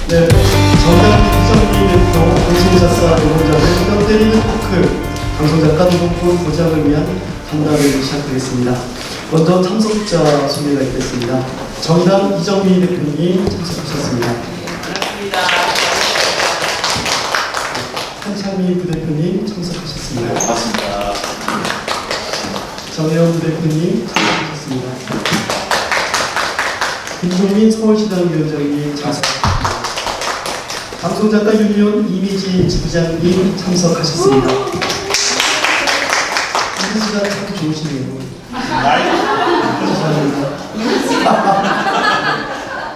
네, 정당 이정기 대표 방송작가 노동자들 뼈 때리는 토크 방송작가 노동권 보장을 위한 간담회를 시작하겠습니다. 먼저 참석자 소개가 있겠습니다. 정당 이정기 대표님 참석하셨습니다. 반갑습니다. 한창미 부대표님 참석하셨습니다. 반갑습니다. 정혜원 부대표님 참석하셨습니다. 김종민 서울시당 위원장님 참석하셨습니다. 방송작가 유니온 이미지 지부장님 참석하셨습니다. 이미지가 참 좋으시네요. 감사합니다.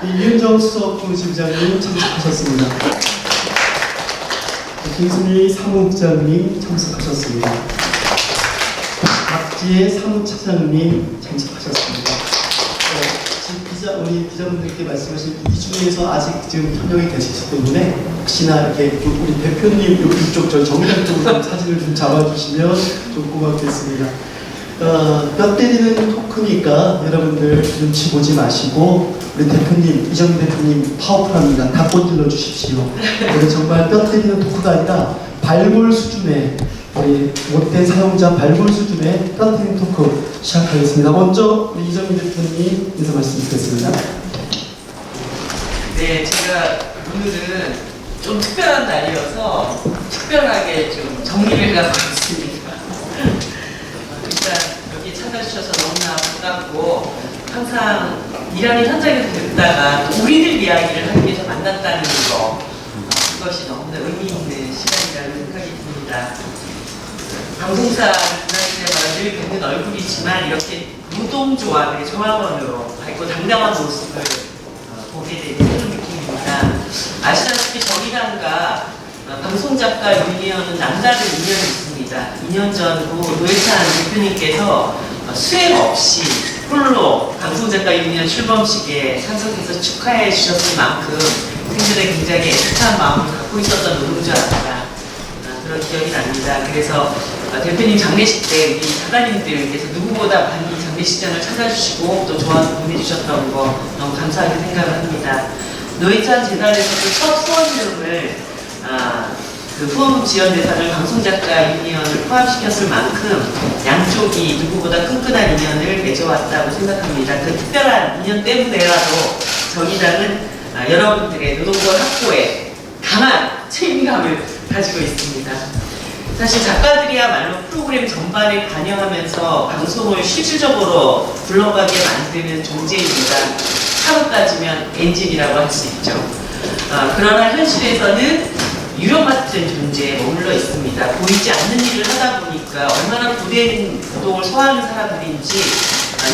이윤정 수석부 지부장님 참석하셨습니다. 김순희 사무국장님 참석하셨습니다. 박지혜 사무차장님 참석하셨습니다. 지금 우리 기자분들께 말씀하신 이 중에서 아직 지금 협력이 되시기 때문에 혹시나 이렇게 우리 대표님 이쪽 저 정의당 쪽으로 사진을 좀 잡아주시면 좀 고맙겠습니다. 뼈 때리는 토크니까 여러분들 눈치 보지 마시고 우리 대표님, 이정희 대표님 파워풀합니다. 다 꽂질러 주십시오. 정말 뼈 때리는 토크가 아니라 발골 수준의 우리 못된 사용자 발골 수준의 뼈 때리는 토크 시작하겠습니다. 먼저 우리 이정희 대표님 인사 말씀 드리겠습니다. 네, 제가 오늘은 좀 특별한 날이어서 특별하게 좀 정리를 하고 있습니다. 일단 여기 찾아주셔서 너무나 반갑고 항상 일하는 현장에서 듣다가 또 우리들 이야기를 하기 위해서 만났다는 거 그것이 너무나 의미 있는 시간이라는 생각이 듭니다. 방송사 다닐 때마다 늘 뵙는 얼굴이지만 이렇게 노동조합의 조합원으로 밝고 당당한 모습을 보게 되는 그런 느낌입니다. 아시다시피 정의당과 방송작가 유니온은 남다른 인연이 있습니다. 2년 전후 노회찬 대표님께서 수행 없이 홀로 방송작가 유니온 출범식에 참석해서 축하해 주셨을 만큼 생전에 굉장히 애틋한 마음을 갖고 있었던 노동조합이다. 그런 기억이 납니다. 그래서 대표님 장례식 때 우리 작가님들께서 누구보다 많이 장례식장을 찾아주시고 또 조언 보내주셨던 거 너무 감사하게 생각을 합니다. 노회찬 재단에서도 첫 후원금을 그 후원금 지원 대상을 방송작가 유니온을 포함시켰을 만큼 양쪽이 누구보다 끈끈한 인연을 맺어왔다고 생각합니다. 그 특별한 인연 때문에라도 정의당은 여러분들의 노동권 확보에 강한 책임감을 가지고 있습니다. 사실 작가들이야말로 프로그램 전반에 관여하면서 방송을 실질적으로 굴러가게 만드는 존재입니다. 차로 따지면 엔진이라고 할 수 있죠. 그러나 현실에서는 유령 같은 존재에 머물러 있습니다. 보이지 않는 일을 하다 보니까 얼마나 고된 고동을 소화하는 사람들인지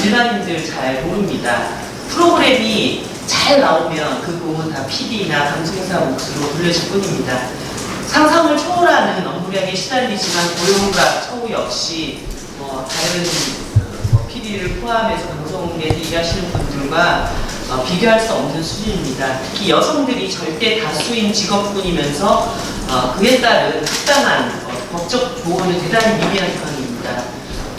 일반인들 잘 모릅니다. 프로그램이 잘 나오면 그 공은 다 PD나 방송사 몫으로 돌려질 뿐입니다. 상상을 초월하는 업무량에 시달리지만 고용과 처우 역시 다른 PD를 포함해서 방송국에서 일하시는 분들과 비교할 수 없는 수준입니다. 특히 여성들이 절대 다수인 직업군이면서 그에 따른 합당한 법적 보호는 대단히 미비한 상황입니다.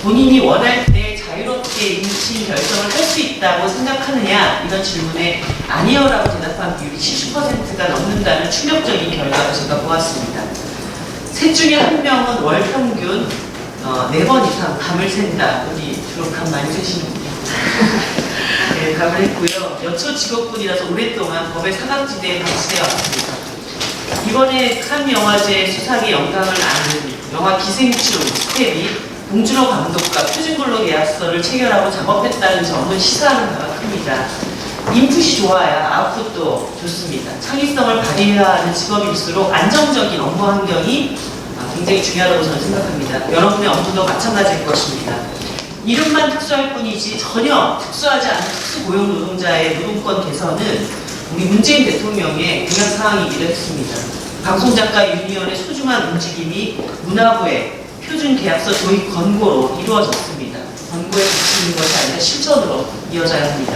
본인이 원할 때 자유롭게 임신 결정을 할 수 있다고 생각하느냐 이런 질문에 아니요라고 대답한 비율이 70%가 넘는다는 충격적인 결과를 제가 보았습니다. 셋 중에 한 명은 월 평균 4번 이상 밤을 샌다. 여기 주로 밤 많이 새시는 분이요. 네, 밤을 했고요. 여초 직업군이라서 오랫동안 법의 사각지대에 방치되어 왔습니다. 이번에 칸 영화제 수상의 영감을 아는 영화 기생충 스텝이 봉준호 감독과 표준근로 계약서를 체결하고 작업했다는 점은 시사하는 바가 큽니다. 인풋이 좋아야 아웃풋도 좋습니다. 창의성을 발휘하는 직업일수록 안정적인 업무 환경이 굉장히 중요하다고 저는 생각합니다. 여러분의 업무도 마찬가지일 것입니다. 이름만 특수할 뿐이지 전혀 특수하지 않은 특수고용 노동자의 노동권 개선은 우리 문재인 대통령의 공약사항이기도 했습니다. 방송작가 유니온의 소중한 움직임이 문화부의 표준계약서 도입 권고로 이루어졌습니다. 권고에 그치는 것이 아니라 실천으로 이어져야 합니다.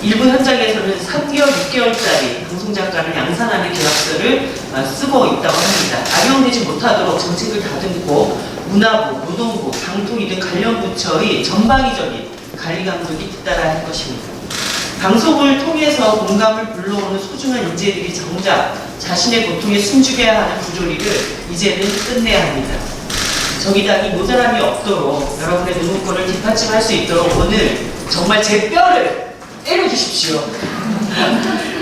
일부 현장에서는 3개월, 6개월짜리 방송작가를 양산하는 계약서를 쓰고 있다고 합니다. 악용되지 못하도록 정책을 다듬고 문화부, 노동부, 방통위 등 관련 부처의 전방위적인 관리 감독이 잇따라야 할 것입니다. 방송을 통해서 공감을 불러오는 소중한 인재들이 정작 자신의 고통에 숨죽여야 하는 부조리를 이제는 끝내야 합니다. 저기다 이 모자람이 없도록 여러분의 눈물권을 뒷받침할 수 있도록 오늘 정말 제 뼈를 때려주십시오.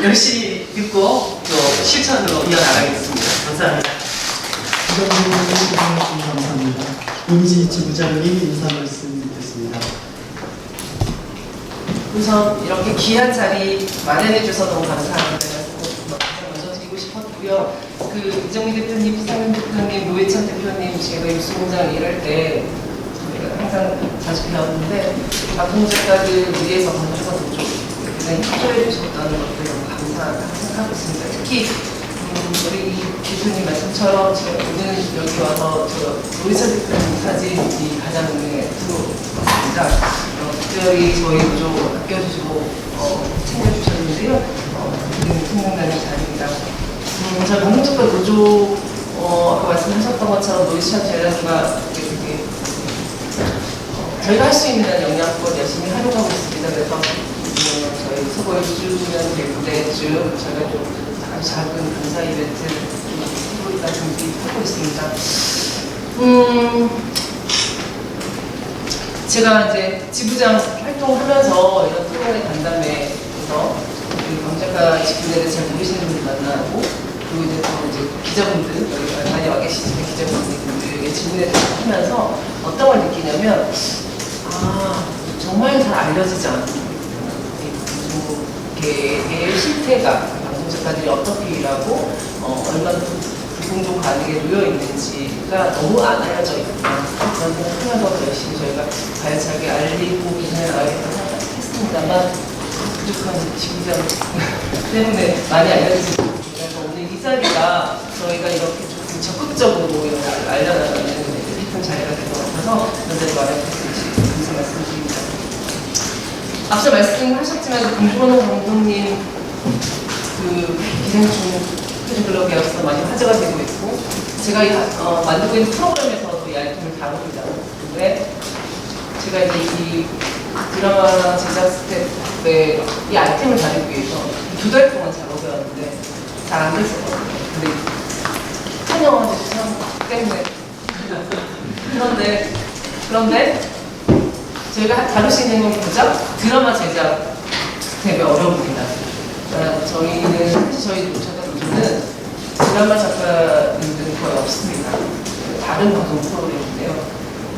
열심히 듣고 또 실천으로 이어나가겠습니다. 감사합니다. 부장님 감사합니다. 임지희 부장님 인사 말씀 드리겠습니다. 우선 이렇게 귀한 자리 마련해 주셔서 너무 감사합니다. 먼저 드리고 싶었고요. 그 이정미 대표님, 부상현 대표님, 노회찬 대표님, 제가 입수공장 일할 때 저희가 항상 자주 배웠는데 방송 작가들 위해서 건조가 도조 굉장히 협조해 주셨다는 것들 너무 감사하다고 생각하고 있습니다. 특히 우리 대표님 말씀처럼 제가 오늘 여기 와서 노회찬 대표님 사진이 가장 눈에 들어왔습니다. 특별히 저희 노조 아껴주시고 챙겨주셨는데요. 생각나는 자리입니다. 저희 방송작가 노조 아까 말씀하셨던 것처럼 노이찬 재단과 되게 저희가 할 수 있는 영향권 열심히 하려고 하고 있습니다. 그래서 저희 서거 1주년 될 때쯤 저희가 좀 아주 작은 감사 이벤트 좀 하고 있다 준비하고 있습니다. 제가 이제 지부장 활동하면서 이런 프로그램 간담회에서 방작가 직군들을 잘 모르시는 분들 만나고 그리고 이제 또 이제 기자분들 여기 많이 와 계시는 기자분들에게 질문을 하면서 어떤 걸 느끼냐면 정말 잘 알려지지 않는 방송계의 실태가 방송 작가들이 어떻게 일하고 얼마나 불공정 가능에 놓여 있는지가 너무 안 알려져 있구나. 그런 생각하면서 더 열심히 저희가 가열차게 알리고 기존에 나가겠다고 생각했습니다만 부족한 지구장 때문에 많이 알려지지 않습니다. 그래서 오늘 이 자리가 저희가 이렇게 좀 적극적으로 알려나가는 뜻깊은 자리가 될 것 같아서 여자를 마련해주신 감사 말씀드립니다. 앞서 말씀하셨지만 김종원 감독님 그 기생충 블로그에서 많이 화제가 되고 있고 제가 만들고 있는 프로그램에서도 이 아이템을 다룹니다. 근데 제가 이제 이 드라마 제작 스텝에 이 아이템을 다루기 위해서 2달 동안 작업해왔는데 잘 안 됐었거든요. 근데 한영화제 수상 때문에 그런데 저희가 다룰 수 있는 건 고작 드라마 제작 스텝의 어려움입니다. 저희는 사실 저희 노조는 드라마 작가님들은 거의 없습니다. 다른 방송 프로그램인데요.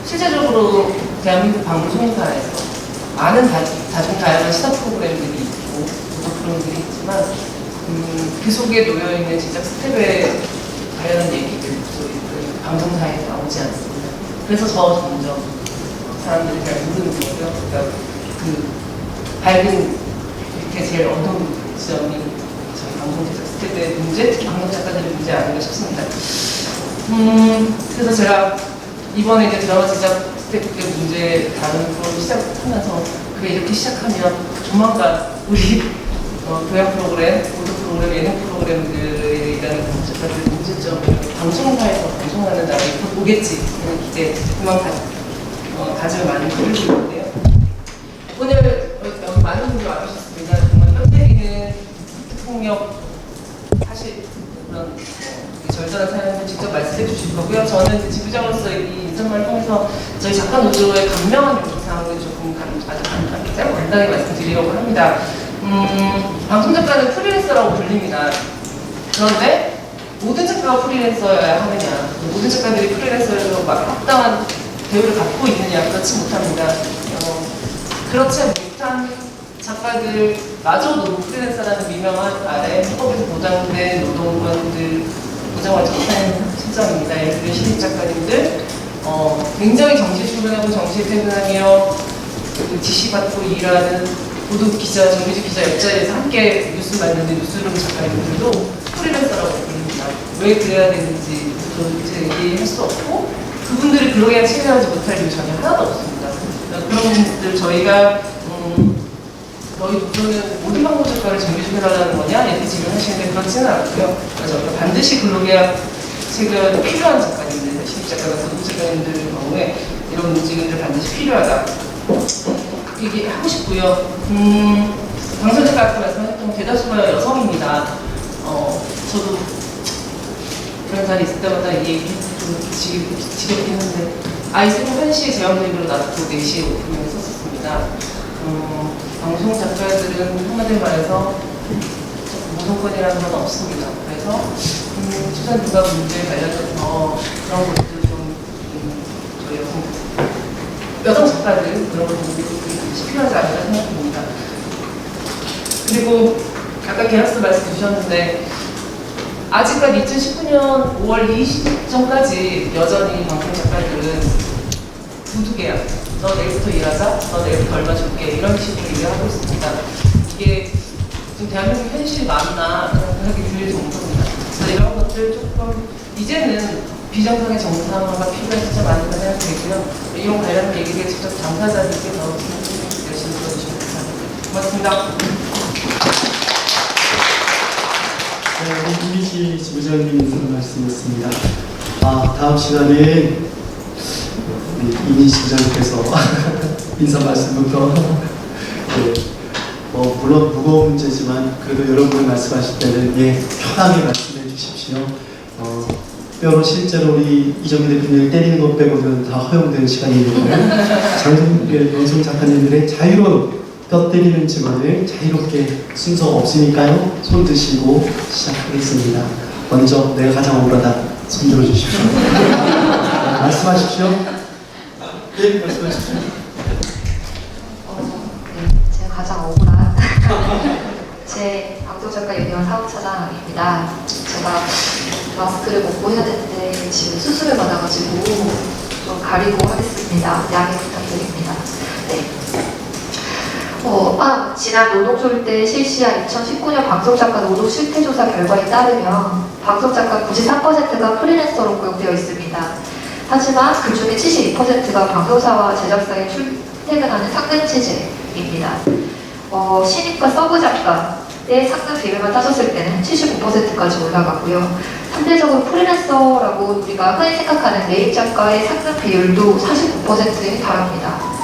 실제적으로 대한민국 방송사에서 많은 다중 다양한 시사 프로그램들이 있고 보도 프로그램들이 있지만 그 속에 놓여있는 제작 스텝에 관련한 얘기들 방송사에 나오지 않습니다. 그래서 점점 사람들이 잘 모르는 거고요. 그러니까 그 밝은 이렇게 제일 어두운 지점이 저희 방송 제작 스텝의 문제, 특히 방송 작가들의 문제 아닌가 싶습니다. 그래서 제가 이번에 이제 드라마 제작 스텝의 문제 다루는 프로그램을 시작하면서 그게 이렇게 시작하면 조만간 우리 교양 프로그램, 보도 프로그램, 예능 프로그램들에 대한 방송 작가들의 문제점을 방송사에서 방송하는 날이 오겠지 하는 기대, 그만 가슴을 많이 끌고 있는데요. 오늘 여기 많은 분들 와주셨습니다. 정말 현대인은 특폭력 사실 그런 절절한 사연을 직접 말씀해 주실 거고요. 저는 지부장으로서 이 인터뷰를 통해서 저희 작가 노조의 감명한 요소사항을 조금 아주 간단하게 말씀드리려고 합니다. 방송 작가는 프리랜서라고 불립니다. 그런데 모든 작가가 프리랜서여야 하느냐, 모든 작가들이 프리랜서에서 합당한 대우를 갖고 있느냐, 그렇지 못합니다. 그렇지 못한 작가들마저도 프리랜서라는 미명한 아래 헌법에서 보장된 노동권들 보장하지 못하는 실정입니다. 예를 들면 신입 작가님들 굉장히 정시 출근하고 정시 퇴근하며 지시받고 일하는 보도 기자, 정규직 기자 옆자리에서 함께 뉴스 만드는 뉴스룸 작가님들도 프리랜서라고 부릅니다. 왜 그래야 되는지 도대체 얘기할 수 없고 그분들이 그러게 체계하지 못할 이유 전혀 하나도 없습니다. 그런 분들 저희가 너희 노조는 모든 방송 작가를 정규직화하라는 거냐? 이렇게 질문하시는데 그렇지는 않고요. 저희가 반드시 근로계약책은 필요한 작가님들, 신입 작가나 보도 작가님들 경우에 이런 움직임들 반드시 필요하다. 얘기하고 싶고요. 방송국 아까 말씀하셨던 대다수가 여성입니다. 저도 그런 자리 있을 때마다 이 얘기 좀 지겹긴 한데 아이 새벽 1시에 재영대비로 놔두고 4시에 오픈을 썼었습니다. 방송 작가들은 한마디로 말해서 노동권이라는 건 없습니다. 그래서 출산 육아 문제 관련해서 그런 것들 좀 저희 여성 작가들 그런 것들이 필요하지 않을까 생각합니다. 그리고 아까 계약서 말씀 주셨는데 아직까지 2019년 5월 20일 전까지 여전히 방송 작가들은 구두계약, 너 내일부터 일하자, 너 내일부터 얼마 줄게 이런 식으로 일을 하고 있습니다. 이게 지금 대한민국 현실이 맞나 그런 생각이 들 정도입니다. 그래서 이런 것들 조금 이제는 비정상의 정상화가 필요한 진짜 많은 거 생각되고요. 이런 관련 얘기를 직접 당사자들께서 열심히 들어주시면 감사합니다. 고맙습니다. 네, 이미지 지부장님 말씀이었습니다. 다음 시간은 이미지 지부장님께서 인사 말씀부터 물론 무거운 문제지만 그래도 여러분이 말씀하실 때는 편하게 말씀해 주십시오. 뼈로 실제로 우리 이정희 대표님을 때리는 것 빼고는 다 허용되는 시간이니까요. 방송 작가님들의 자유로운 뼈 때리는 직원을 자유롭게 순서가 없으니까요. 손 드시고 시작하겠습니다. 먼저 내가 가장 억울하다 손 들어주십시오. 말씀하십시오. 네, 말씀하십시오. 제가 가장 억울한 제 방송작가 유니온 사업차장입니다. 제가 마스크를 벗고 해야 되는데 지금 수술을 받아가지고 좀 가리고 하겠습니다. 양해 부탁드립니다. 네. 지난 노동조율 때 실시한 2019년 방송작가 노동 실태조사 결과에 따르면 방송작가 93%가 프리랜서로 고용되어 있습니다. 하지만 그 중에 72%가 방송사와 제작사에 출퇴근하는 상근 체제입니다. 신입과 서브 작가의 상근 비율만 따졌을 때는 79%까지 올라가고요. 상대적으로 프리랜서라고 우리가 흔히 생각하는 매입 작가의 상근 비율도 49%에 달합니다.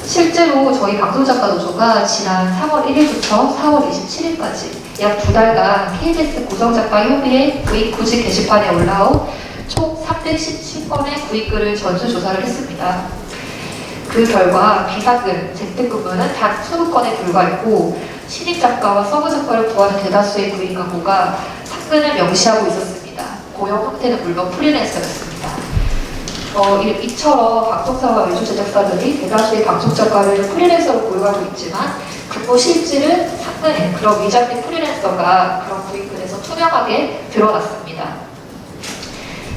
실제로 저희 방송작가 노조가 지난 3월 1일부터 4월 27일까지 약 2달간 KBS 고성작가 협의회 구직 게시판에 올라온 총 317건의 구직글을 전수조사를 했습니다. 그 결과 비상근, 재택근무는 단 20건에 불과했고 신입작가와 서브작가를 구하는 대다수의 구인 광고가 상근을 명시하고 있었습니다. 고용 형태는 물론 프리랜서였습니다. 이처럼 방송사와 외주 제작사들이 대다수의 방송작가를 프리랜서로 고용하고 있지만 근무 실질은 상근인 그런 위장된 프리랜서가 그런 구인글에서 투명하게 드러났습니다.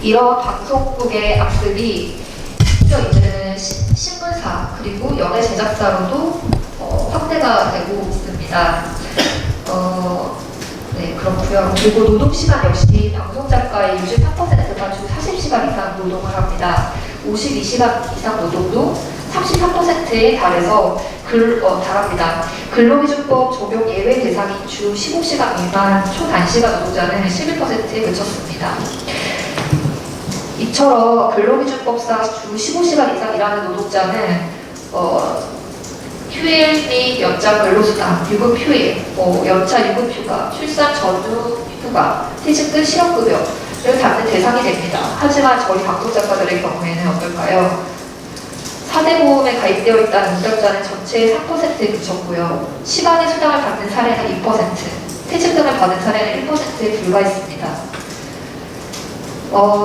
이런 방송국의 악습이 심지어 이제는 신문사 그리고 연예 제작사로도 확대가 되고 있습니다. 네, 그렇고요. 그리고 노동시간 역시 방송작가의 63%가 주 40시간 이상 노동을 합니다. 52시간 이상 노동도 33%에 달합니다. 근로기준법 적용 예외 대상인 주 15시간 미만 초단시간 노동자는 11%에 그쳤습니다. 이처럼 근로기준법상 주 15시간 이상 일하는 노동자는 휴일 및 연장 근로수당, 유급휴일, 연차 유급휴가, 출산 전후 휴가, 퇴직 등 실업급여를 받는 대상이 됩니다. 하지만 저희 방송작가들의 경우에는 어떨까요? 4대 보험에 가입되어 있다는 노동자는 전체의 3%에 그쳤고요. 시간의 수당을 받는 사례는 2%, 퇴직 등을 받는 사례는 1%에 불과했습니다.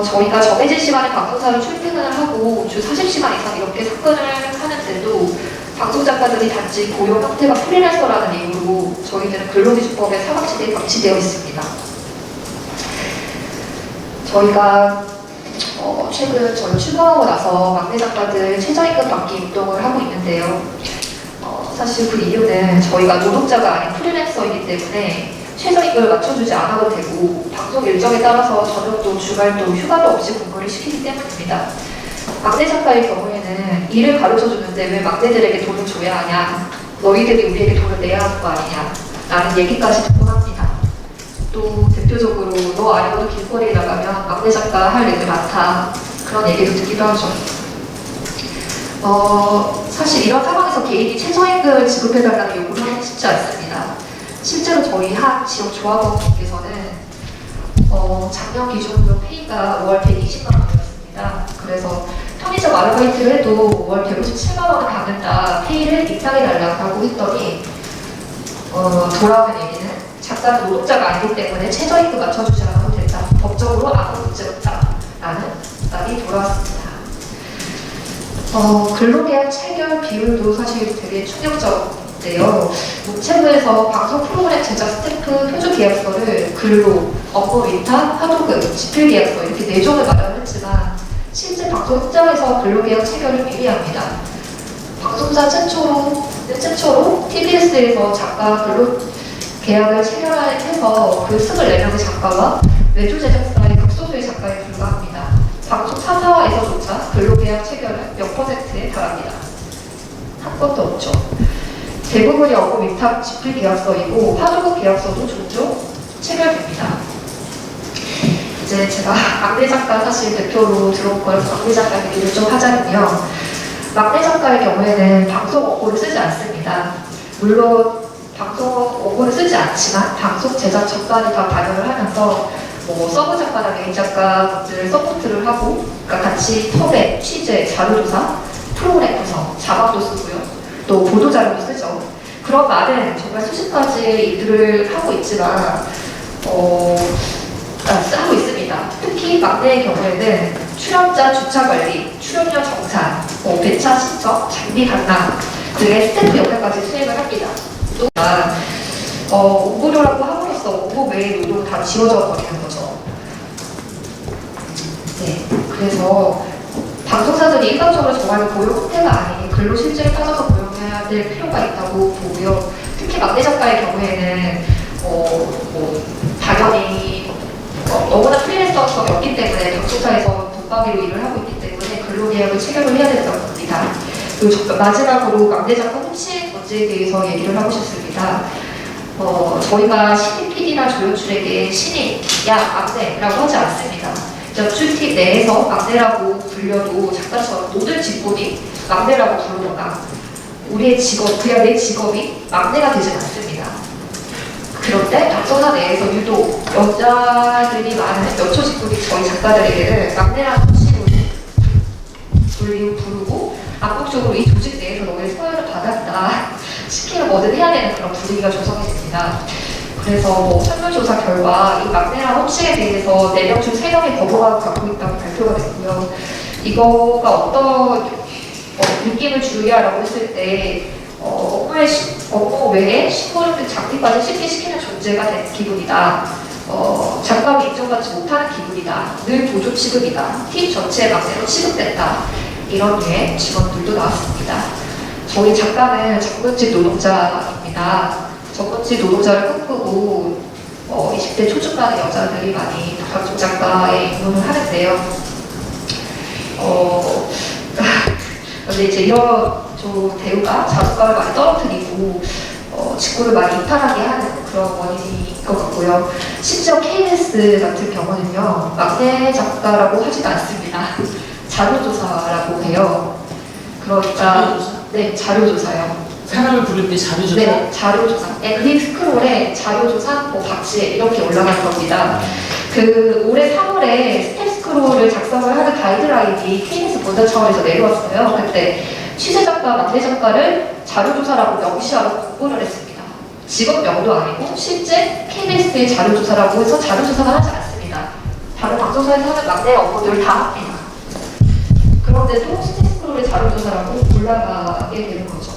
저희가 정해진 시간에 방송사로 출퇴근을 하고 주 40시간 이상 이렇게 상근을 하는데도 방송작가들이 단지 고용 형태가 프리랜서라는 이유로 저희들은 근로기준법에 사각지대에 방치되어 있습니다. 저희가 최근 저희 출범하고 나서 막내 작가들 최저임금 받기 운동을 하고 있는데요. 사실 그 이유는 저희가 노동자가 아닌 프리랜서이기 때문에 최저임금을 맞춰주지 않아도 되고 방송 일정에 따라서 저녁도 주말도 휴가도 없이 근무를 시키기 때문입니다. 막내 작가의 경우에는 일을 가르쳐주는데 왜 막내들에게 돈을 줘야 하냐, 너희들이 우리에게 돈을 내야 하는 거 아니냐 라는 얘기까지 듣고 합니다. 또 대표적으로 너 아니고도 길거리에 나가면 막내 작가 할 얘기 많다 그런 얘기도 듣기도 하죠. 사실 이런 상황에서 개인이 최저임금을 지급해달라는 요구를 하기 쉽지 않습니다. 실제로 저희 한 지역 조합원분께서는 작년 기준으로 페이가 5월 120만 원이었습니다. 그래서 편의점 아르바이트를 해도 5월 157만 원을 받는다, 페이를 인상해달라고 했더니 돌아오는 얘기는 작가는 노동자가 아니기 때문에 최저임금 맞춰주지 않아도 된다, 법적으로 아무 문제 없다라는 답이 돌아왔습니다. 근로계약 체결 비율도 사실 되게 충격적인데요. 문체부에서 방송 프로그램 제작 스태프 표준 계약서를 근로, 업무 위탁, 하도급, 지필 계약서 이렇게 4종을 마련을 했지만 실제 방송 현장에서 근로계약 체결을 미리 합니다. 방송사 최초로 TBS에서 작가 근로 계약을 체결해서 그 24명의 작가와 외주 제작사의 극소수의 작가에 불과합니다. 방송 3사에서조차 근로계약 체결은 몇 %에 달합니다. 한 건도 없죠. 대부분이 업무 위탁 지필 계약서이고 하도급 계약서도 종종 체결됩니다. 이제 제가 막내 작가 사실 대표로 들어온 거라서 막내 작가 얘기를 좀 하자면요. 막내 작가의 경우에는 방송 원고를 쓰지 않습니다. 물론 방송 원고를 쓰지 않지만 방송 제작 전반을 다 반영을 하면서 서브 작가나 메인 작가분들 서포트를 하고, 그러니까 같이 섭외, 취재, 자료조사, 프로그램 구성, 자막도 쓰고요. 또 보도 자료도 쓰죠. 그런 말은 정말 수십 가지의 일들을 하고 있지만 하고 있습니다. 특히 막내의 경우에는 출연자 주차 관리, 출연료 정산, 배차 신청, 장비 반납 등의 스태프 역할까지 수행을 합니다. 또 업무료라고 함으로써 업무 외의 노동을 다 지워져 버리는 거죠. 네, 그래서 방송사들이 일반적으로 정말 고용 형태가 아닌 근로 실질을 따져서 고용해야 될 필요가 있다고 보고요. 특히 막내 작가의 경우에는 당연히 너무나 프리랜서였기 때문에 방송사에서 독방위로 일을 하고 있기 때문에 근로계약을 체결을 해야 된다고 봅니다. 그리고 마지막으로 막내 작가 혹시 문제에 대해서 얘기를 하고 싶습니다. 저희가 신입 PD나 조연출에게 신입, 야, 막내라고 하지 않습니다. 연출팀 내에서 막내라고 불려도 작가처럼 모든 직군이 막내라고 부르거나 우리의 직업, 그냥 내 직업이 막내가 되진 않습니다. 그런데 방송사 내에서 유독 여자들이 많은 여초 직군이 저희 작가들에게는 막내라는 호칭으로 부르고 암묵적으로 이 조직 내에서 너의 서열을 받았다, 시키면 뭐든 해야 되는 그런 분위기가 조성이 됩니다. 그래서 설문조사 결과 이 막내라는 호칭에 대해서 4명 중 3명이 거부감을 갖고 있다고 발표가 됐고요. 이거가 어떤 느낌을 주느냐라고 했을 때 업무 외에 신고를 등 장비까지 쉽게 시키는 존재가 된 기분이다. 작가로 인정받지 못하는 기분이다. 늘 보조 취급이다. 팀 전체의 막내로 취급된다. 이런 류의 직원들도 나왔습니다. 저희 작가는 전문직 노동자입니다. 전문직 노동자를 꿈꾸고 20대 초중반의 여자들이 많이 방송 작가에 입문을 하는데요. 근데 이제 이런 대우가 자존감을 많이 떨어뜨리고 직구를 많이 이탈하게 하는 그런 원인인 것 같고요. 심지어 KBS 같은 경우는요, 막내 작가라고 하지도 않습니다. 자료조사라고 해요. 그러니까 자료조사? 네, 자료조사요. 사람을 부를 때 자료조사? 네, 자료조사. 그림 스크롤에 자료조사, 박지혜 이렇게 올라갈 겁니다. 올해 3월에 스텝 스크롤을 작성을 하는 가이드라인이 KBS 본사 차원에서 내려왔어요. 그때 취재 작가, 막내 작가를 자료조사라고 명시하고 공고를 했습니다. 직업명도 아니고 실제 KBS의 자료조사라고 해서 자료조사만 하지 않습니다. 다른 방송사에서 하는 막내 업무들을 다 합니다. 그런데도 스텝 스크롤의 자료조사라고 올라가게 되는 거죠.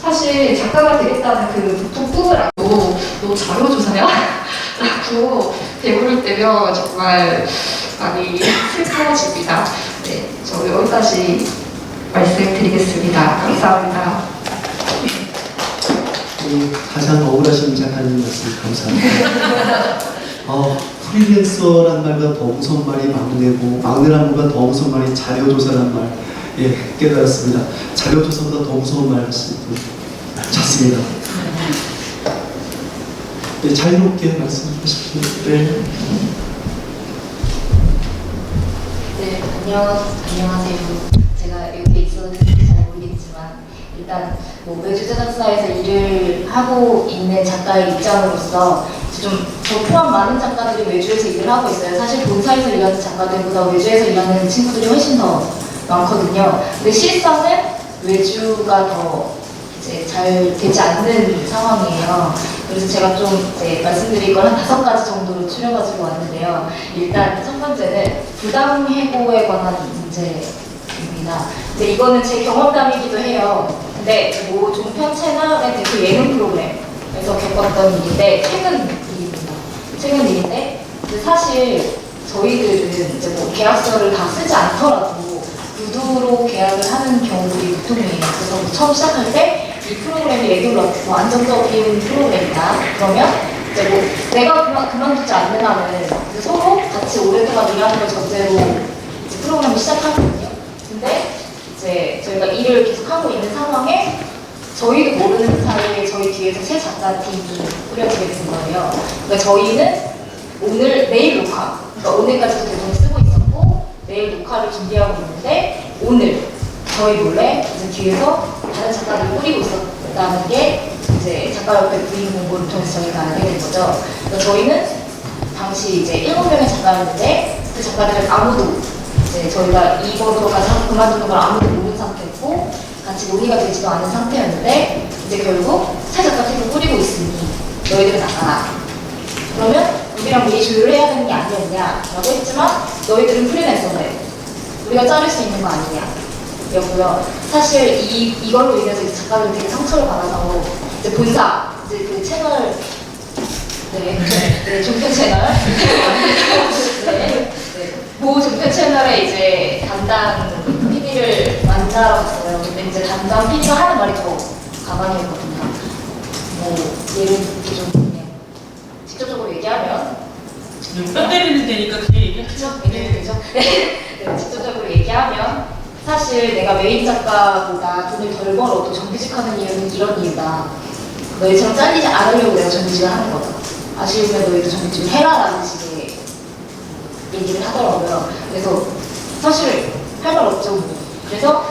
사실 작가가 되겠다는 그 보통 꿈을 알고 너 자료조사야? 라고 대우를 때면 정말 많이 슬퍼집니다. 네, 저 여기까지 말씀드리겠습니다. 감사합니다. 가장 억울하신 작가님 말씀 감사합니다. 프리랜서란 말보다 더 무서운 말이 막내고, 막내란 말보다 더 무서운 말이 자료조사란 말, 깨달았습니다. 자료조사보다 더 무서운 말 하시는 분 좋습니다. 네, 자유롭게 말씀하십시오. 네. 네, 안녕하세요. 제가 여기 있었는데 잘 일단 뭐 외주 제작사에서 일을 하고 있는 작가의 입장으로서 저 포함 많은 작가들이 외주에서 일을 하고 있어요. 사실 본사에서 일하는 작가들보다 외주에서 일하는 친구들이 훨씬 더 많거든요. 근데 실상은 외주가 더 이제 잘 되지 않는 상황이에요. 그래서 제가 좀 이제 말씀드릴 걸 한 5가지 정도로 추려가지고 왔는데요. 일단 첫 번째는 부당 해고에 관한 문제입니다. 근데 이거는 제 경험담이기도 해요. 근데 뭐 종편 채널의 대표 예능 프로그램에서 겪었던 일인데 최근 일인데 근데 사실 저희들은 이제 뭐 계약서를 다 쓰지 않더라도 구두로 계약을 하는 경우들이 보통이에요. 그래서 뭐 처음 시작할 때 이 프로그램이 레귤러, 뭐 안정적인 프로그램이다. 그러면 이제 뭐 내가 그만두지 않는 한은 이제 서로 같이 오랫동안 일하는 걸 전제로 이제 프로그램을 시작하거든요. 근데 이제 저희가 일을 계속 하고 있는 상황에 저희도 모르는 사이에 저희 뒤에서 새 작가팀이 꾸려지게 된 거예요. 그러니까 저희는 내일 녹화, 그러니까 오늘까지도 대본을 쓰고 있었고 내일 녹화를 준비하고 있는데 오늘 저희 몰래 이제 뒤에서 다른 작가들을 꾸리고 있었다는 게 이제 작가협회 부인 공고를 통해서 저희가 알게 된 거죠. 그래서 저희는 당시 이제 7명의 작가였는데 그 작가들은 아무도 이제 저희가 이번으로까지 그만두는 걸 아무도 모르는 상태였고 같이 논의가 되지도 않은 상태였는데 이제 결국 새 작가팀을 꾸리고 있으니 너희들은 나가라. 그러면 우리랑 미리 조율을 해야 되는 게 아니었냐라고 했지만 너희들은 프리랜서네. 우리가 자를 수 있는 거 아니냐. 였고요. 사실 이걸로 인해서 이제 작가들은 되게 상처를 받아서 이제 본사, 이제 그 채널, 종편 채널, 모 종편 채널에 이제 담당 PD를 만나러 갔어요. 근데 이제 담당 PD가 하는 말이 더 가만히였거든요. 뭐 예를 들게 좀 그냥 직접적으로 얘기하면 뼈 때리는 데니까 그냥 얘기하죠. 되죠. 직접적으로 얘기하면. 사실 내가 메인 작가보다 돈을 덜 벌어도 정규직하는 이유는 이런 이유다. 너희처럼 잘리지 않으려고 내가 정규직을 하는 거다. 아쉬우면 너희도 정규직을 해라라는 식의 얘기를 하더라고요. 그래서 사실 할 말 없죠. 그래서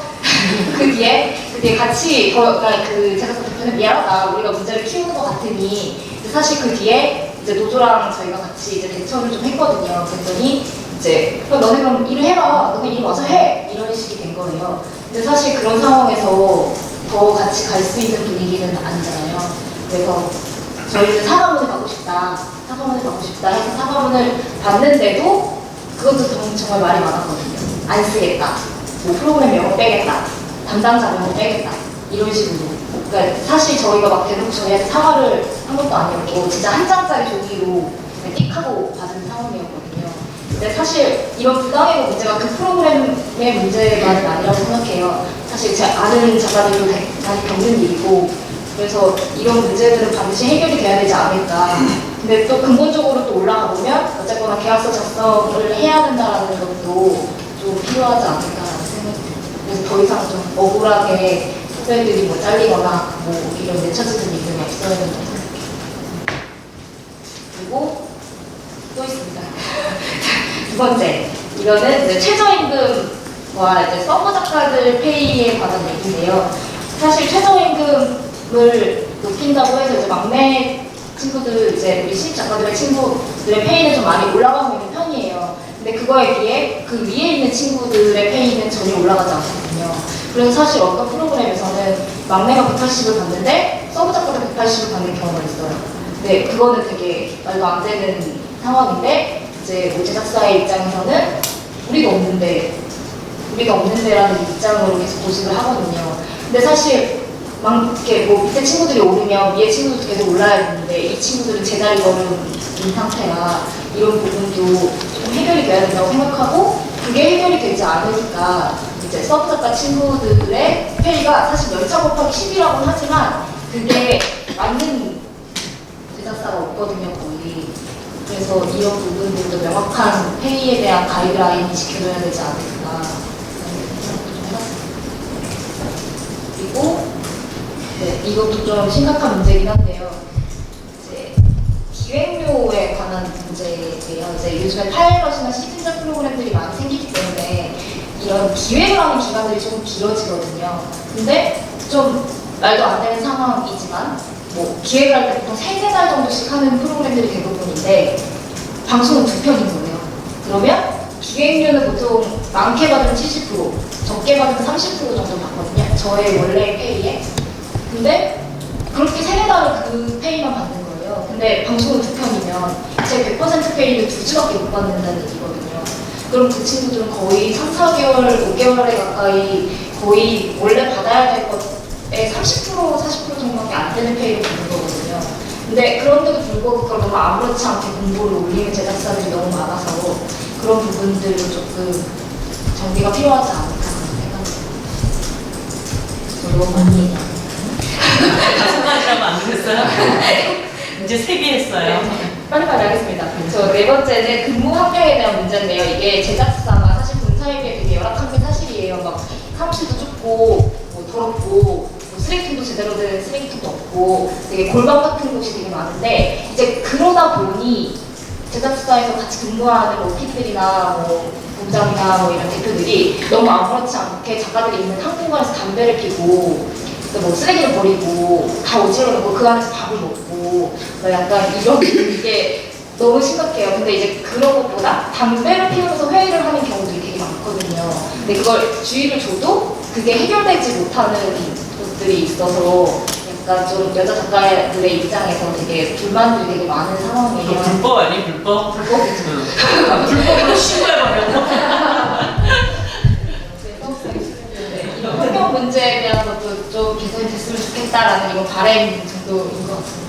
그 뒤에 같이 그러니까 그 제작사 대표는 미안하다. 우리가 문제를 키우는 것 같으니 사실 그 뒤에 이제 노조랑 저희가 같이 이제 대처를 좀 했거든요. 그랬더니 이제 너네 그럼 일을 해라. 너네 일 와서 해. 이런 식이 된 거예요. 근데 사실 그런 상황에서 더 같이 갈 수 있는 분위기는 아니잖아요. 그래서 저희는 사과문을 받고 싶다. 해서 사과문을 받는데도 그것도 정말 말이 많았거든요. 안 쓰겠다. 뭐 프로그램 명을 빼겠다. 담당자 명을 빼겠다. 이런 식으로. 그러니까 사실 저희가 막 대놓고 저희한테 사과를 한 것도 아니었고 진짜 한 장짜리 종이로 띡 하고 받은 상황이었거든요. 근데 사실 이런 부당해고 문제가 그 프로그램의 문제만은 아니라고 생각해요. 사실 제 아는 작가들도 많이 겪는 일이고 그래서 이런 문제들은 반드시 해결이 돼야 되지 않을까. 근데 또 근본적으로 또 올라가 보면 어쨌거나 계약서 작성을 해야 된다는 것도 좀 필요하지 않을까라는 생각이 들어요. 그래서 더 이상 좀 억울하게 후배들이 뭐 잘리거나 뭐 이런 내쳐지는 일들이 없어야 된다고 생각해요. 그리고 또 있습니다. 두 번째, 이거는 이제 최저임금과 이제 서브 작가들 페이에 관한 얘기인데요. 사실 최저임금을 높인다고 해서 이제 막내 친구들, 이제 우리 신입 작가들의 친구들의 페이는 좀 많이 올라가고 있는 편이에요. 근데 그거에 비해 그 위에 있는 친구들의 페이는 전혀 올라가지 않거든요. 그래서 사실 어떤 프로그램에서는 막내가 180을 받는데 서브 작가가 180을 받는 경우가 있어요. 근데 그거는 되게 말도 안 되는 상황인데 이제 뭐 제작사의 입장에서는 우리가 없는데라는 입장으로 계속 고집을 하거든요. 근데 사실 막 이렇게 뭐 밑에 친구들이 오르면 위에 친구들도 계속 올라야 되는데 이 친구들은 제자리 걸음인 상태라 이런 부분도 좀 해결이 돼야 된다고 생각하고 그게 해결이 되지 않으니까 이제 서브 작가 친구들의 페이가 사실 연차 곱하기 10이라고는 하지만 그게 맞는 제작사가 없거든요, 거의. 그래서 이런 부분들도 명확한 페이에 대한 가이드라인이 지켜져야 되지 않을까 생각도 좀 해봤습니다. 그리고 이것도 좀 심각한 문제이긴 한데요. 이제 기획료에 관한 문제예요. 이제 요즘에 파일럿이나 시즌제 프로그램들이 많이 생기기 때문에 이런 기획을 하는 기간들이 조금 길어지거든요. 근데 좀 말도 안 되는 상황이지만 뭐 기획을 할 때 보통 3-4달 정도씩 하는 프로그램들이 대부분인데 방송은 2편인 거예요. 그러면 기획료는 보통 많게 받으면 70%, 적게 받으면 30% 정도 받거든요. 저의 원래 페이에. 근데 그렇게 3-4달을 그 페이만 받는 거예요. 근데 방송은 2편이면 제 100% 페이를 2주밖에 못 받는다는 얘기거든요. 그럼 그 친구들은 거의 3-4개월, 5개월에 가까이 거의 원래 받아야 될 것에 30%, 40% 정도밖에 안 되는 페이를 받는 거거든요. 근데 그런데도 불구하고 그걸 너무 아무렇지 않게 공고를 올리는 제작사들이 너무 많아서 그런 부분들도 조금 정비가 필요하지 않을까 생각합니다. 너무 많이 5가지라고 안 그랬어요? 이제 3개 했어요. 빨리빨리 하겠습니다. 저 4번째는 근무 환경에 대한 문제인데요. 이게 제작사가 사실 본사에 비해 되게 열악한 게 사실이에요. 막 사무실도 좁고 뭐 더럽고 뭐 쓰레기통도 제대로 된 쓰레기통도 없고 되게 골방 같은 곳이 되게 많은데 이제 그러다 보니 제작사에서 같이 근무하는 뭐 PD들이나 뭐 부장이나 뭐 이런 대표들이 너무 아무렇지 않게 작가들이 있는 한 공간에서 담배를 피고 뭐 쓰레기를 버리고 다 어지러 놓고 그 안에서 밥을 먹고 뭐 약간 이런 이게 너무 심각해요. 근데 이제 그런 것보다 담배를 피우면서 회의를 하는 경우들이 되게 많거든요. 근데 그걸 주의를 줘도 그게 해결되지 못하는 것들이 있어서 약간 좀 여자 작가들의 입장에서 되게 불만들이 되게 많은 상황이에요. 이거 불법 아니 불법? 불법이죠. 불법으로 신고해버려. 이런 환경 문제에 대한 것도 좀 개선이 됐으면 좋겠다라는 이런 바람 정도인 것 같습니다.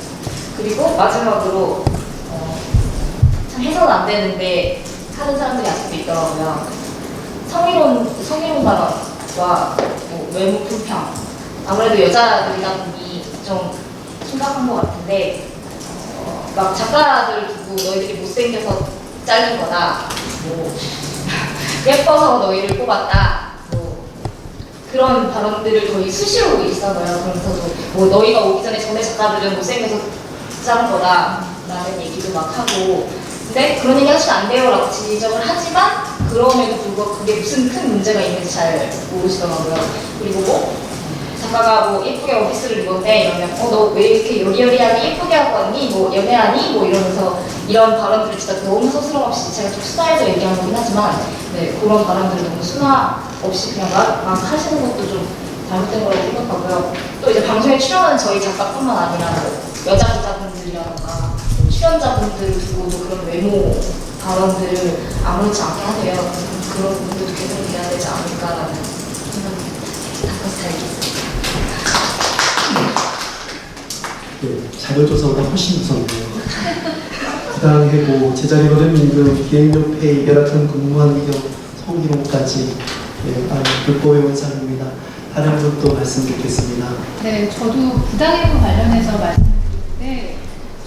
그리고 마지막으로 참 해서는 안 되는데 하는 사람들이 아직도 있더라고요. 성희롱 발언과 뭐 외모 불평. 아무래도 여자들이다 보니 좀 심각한 것 같은데 막 작가들을 두고 너희들이 못생겨서 잘린 거다. 뭐 예뻐서 너희를 뽑았다. 그런 발언들을 거의 수시로 있어요. 그러면서도 뭐 너희가 오기 전에 전에 작가들은 못생겨서 자른 거다 라는 얘기도 막 하고 근데 그런 얘기 하시면 안 돼요 라고 지적을 하지만 그럼에도 불구하고 그게 무슨 큰 문제가 있는지 잘 모르시더라고요. 그리고 뭐 작가가 뭐 예쁘게 오피스를 입었네 이러면 너 왜 이렇게 여리여리하게 예쁘게 하고 왔니? 뭐 연애하니? 뭐 이러면서 이런 발언들을 진짜 너무 서스럼 없이 제가 좀 수다해서 얘기하는 거긴 하지만 네, 그런 발언들을 너무 순화 없이 그냥 막 하시는 것도 좀 잘못된 거라고 생각하고요. 또 이제 방송에 출연하는 저희 작가뿐만 아니라 뭐 여자 기자분들이라던가 출연자분들을 두고도 그런 외모 발언들을 아무렇지 않게 하세요. 그런 부분도 개선이 돼야 되지 않을까라는 생각입니다. 닦아서 잘 읽겠습니다. 네, 자료조사보다 훨씬 무섭네요. 그다음에 뭐 제자리거든 임금, 기획료 페이, 열악한 근무 환경, 성희롱까지 불법의 원상입니다. 다른 분도 말씀 듣겠습니다. 네, 저도 부당해고 관련해서 말씀드리는데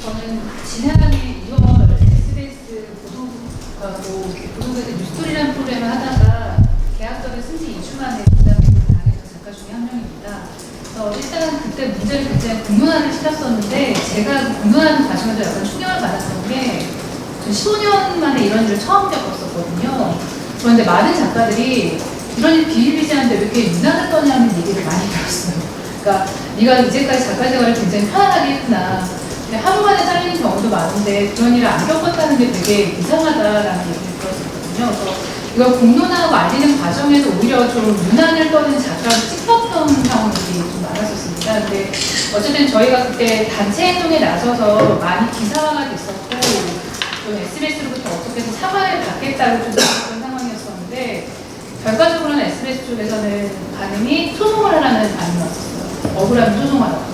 저는 지난해 2월 SBS 보도국에서 뉴스토리라는 프로그램을 하다가 계약서를 쓴 지 2주 만에 부당해고 당했던 작가 중에 한 명입니다. 일단 그때 문제를 굉장히 공론화를 시켰었는데 제가 공론화하는 과정에서 약간 충격을 받았던 게 15년 만에 이런 일을 처음 겪었었거든요. 그런데 많은 작가들이 이런 일 비일비재한데 왜 이렇게 유난을 떠냐는 얘기를 많이 들었어요. 그러니까 네가 이제까지 작가 생활을 굉장히 편안하게 했구나. 근데 하루 만에 잘리는 경우도 많은데 그런 일을 안 겪었다는 게 되게 이상하다라는 얘기를 들었었거든요. 그래서 이걸 공론화하고 알리는 과정에서 오히려 좀 유난을 떠는 작가를 찍혔던 상황들이 좀 많았었습니다. 근데 어쨌든 저희가 그때 단체 행동에 나서서 많이 기사화가 됐었고 좀 SBS로부터 어떻게 해서 사과를 받겠다고 좀 나왔던 상황이었었는데 결과적으로는 SBS 쪽에서는 반응이 소송을 하라는 반응이 왔었어요. 억울하면 소송하라고.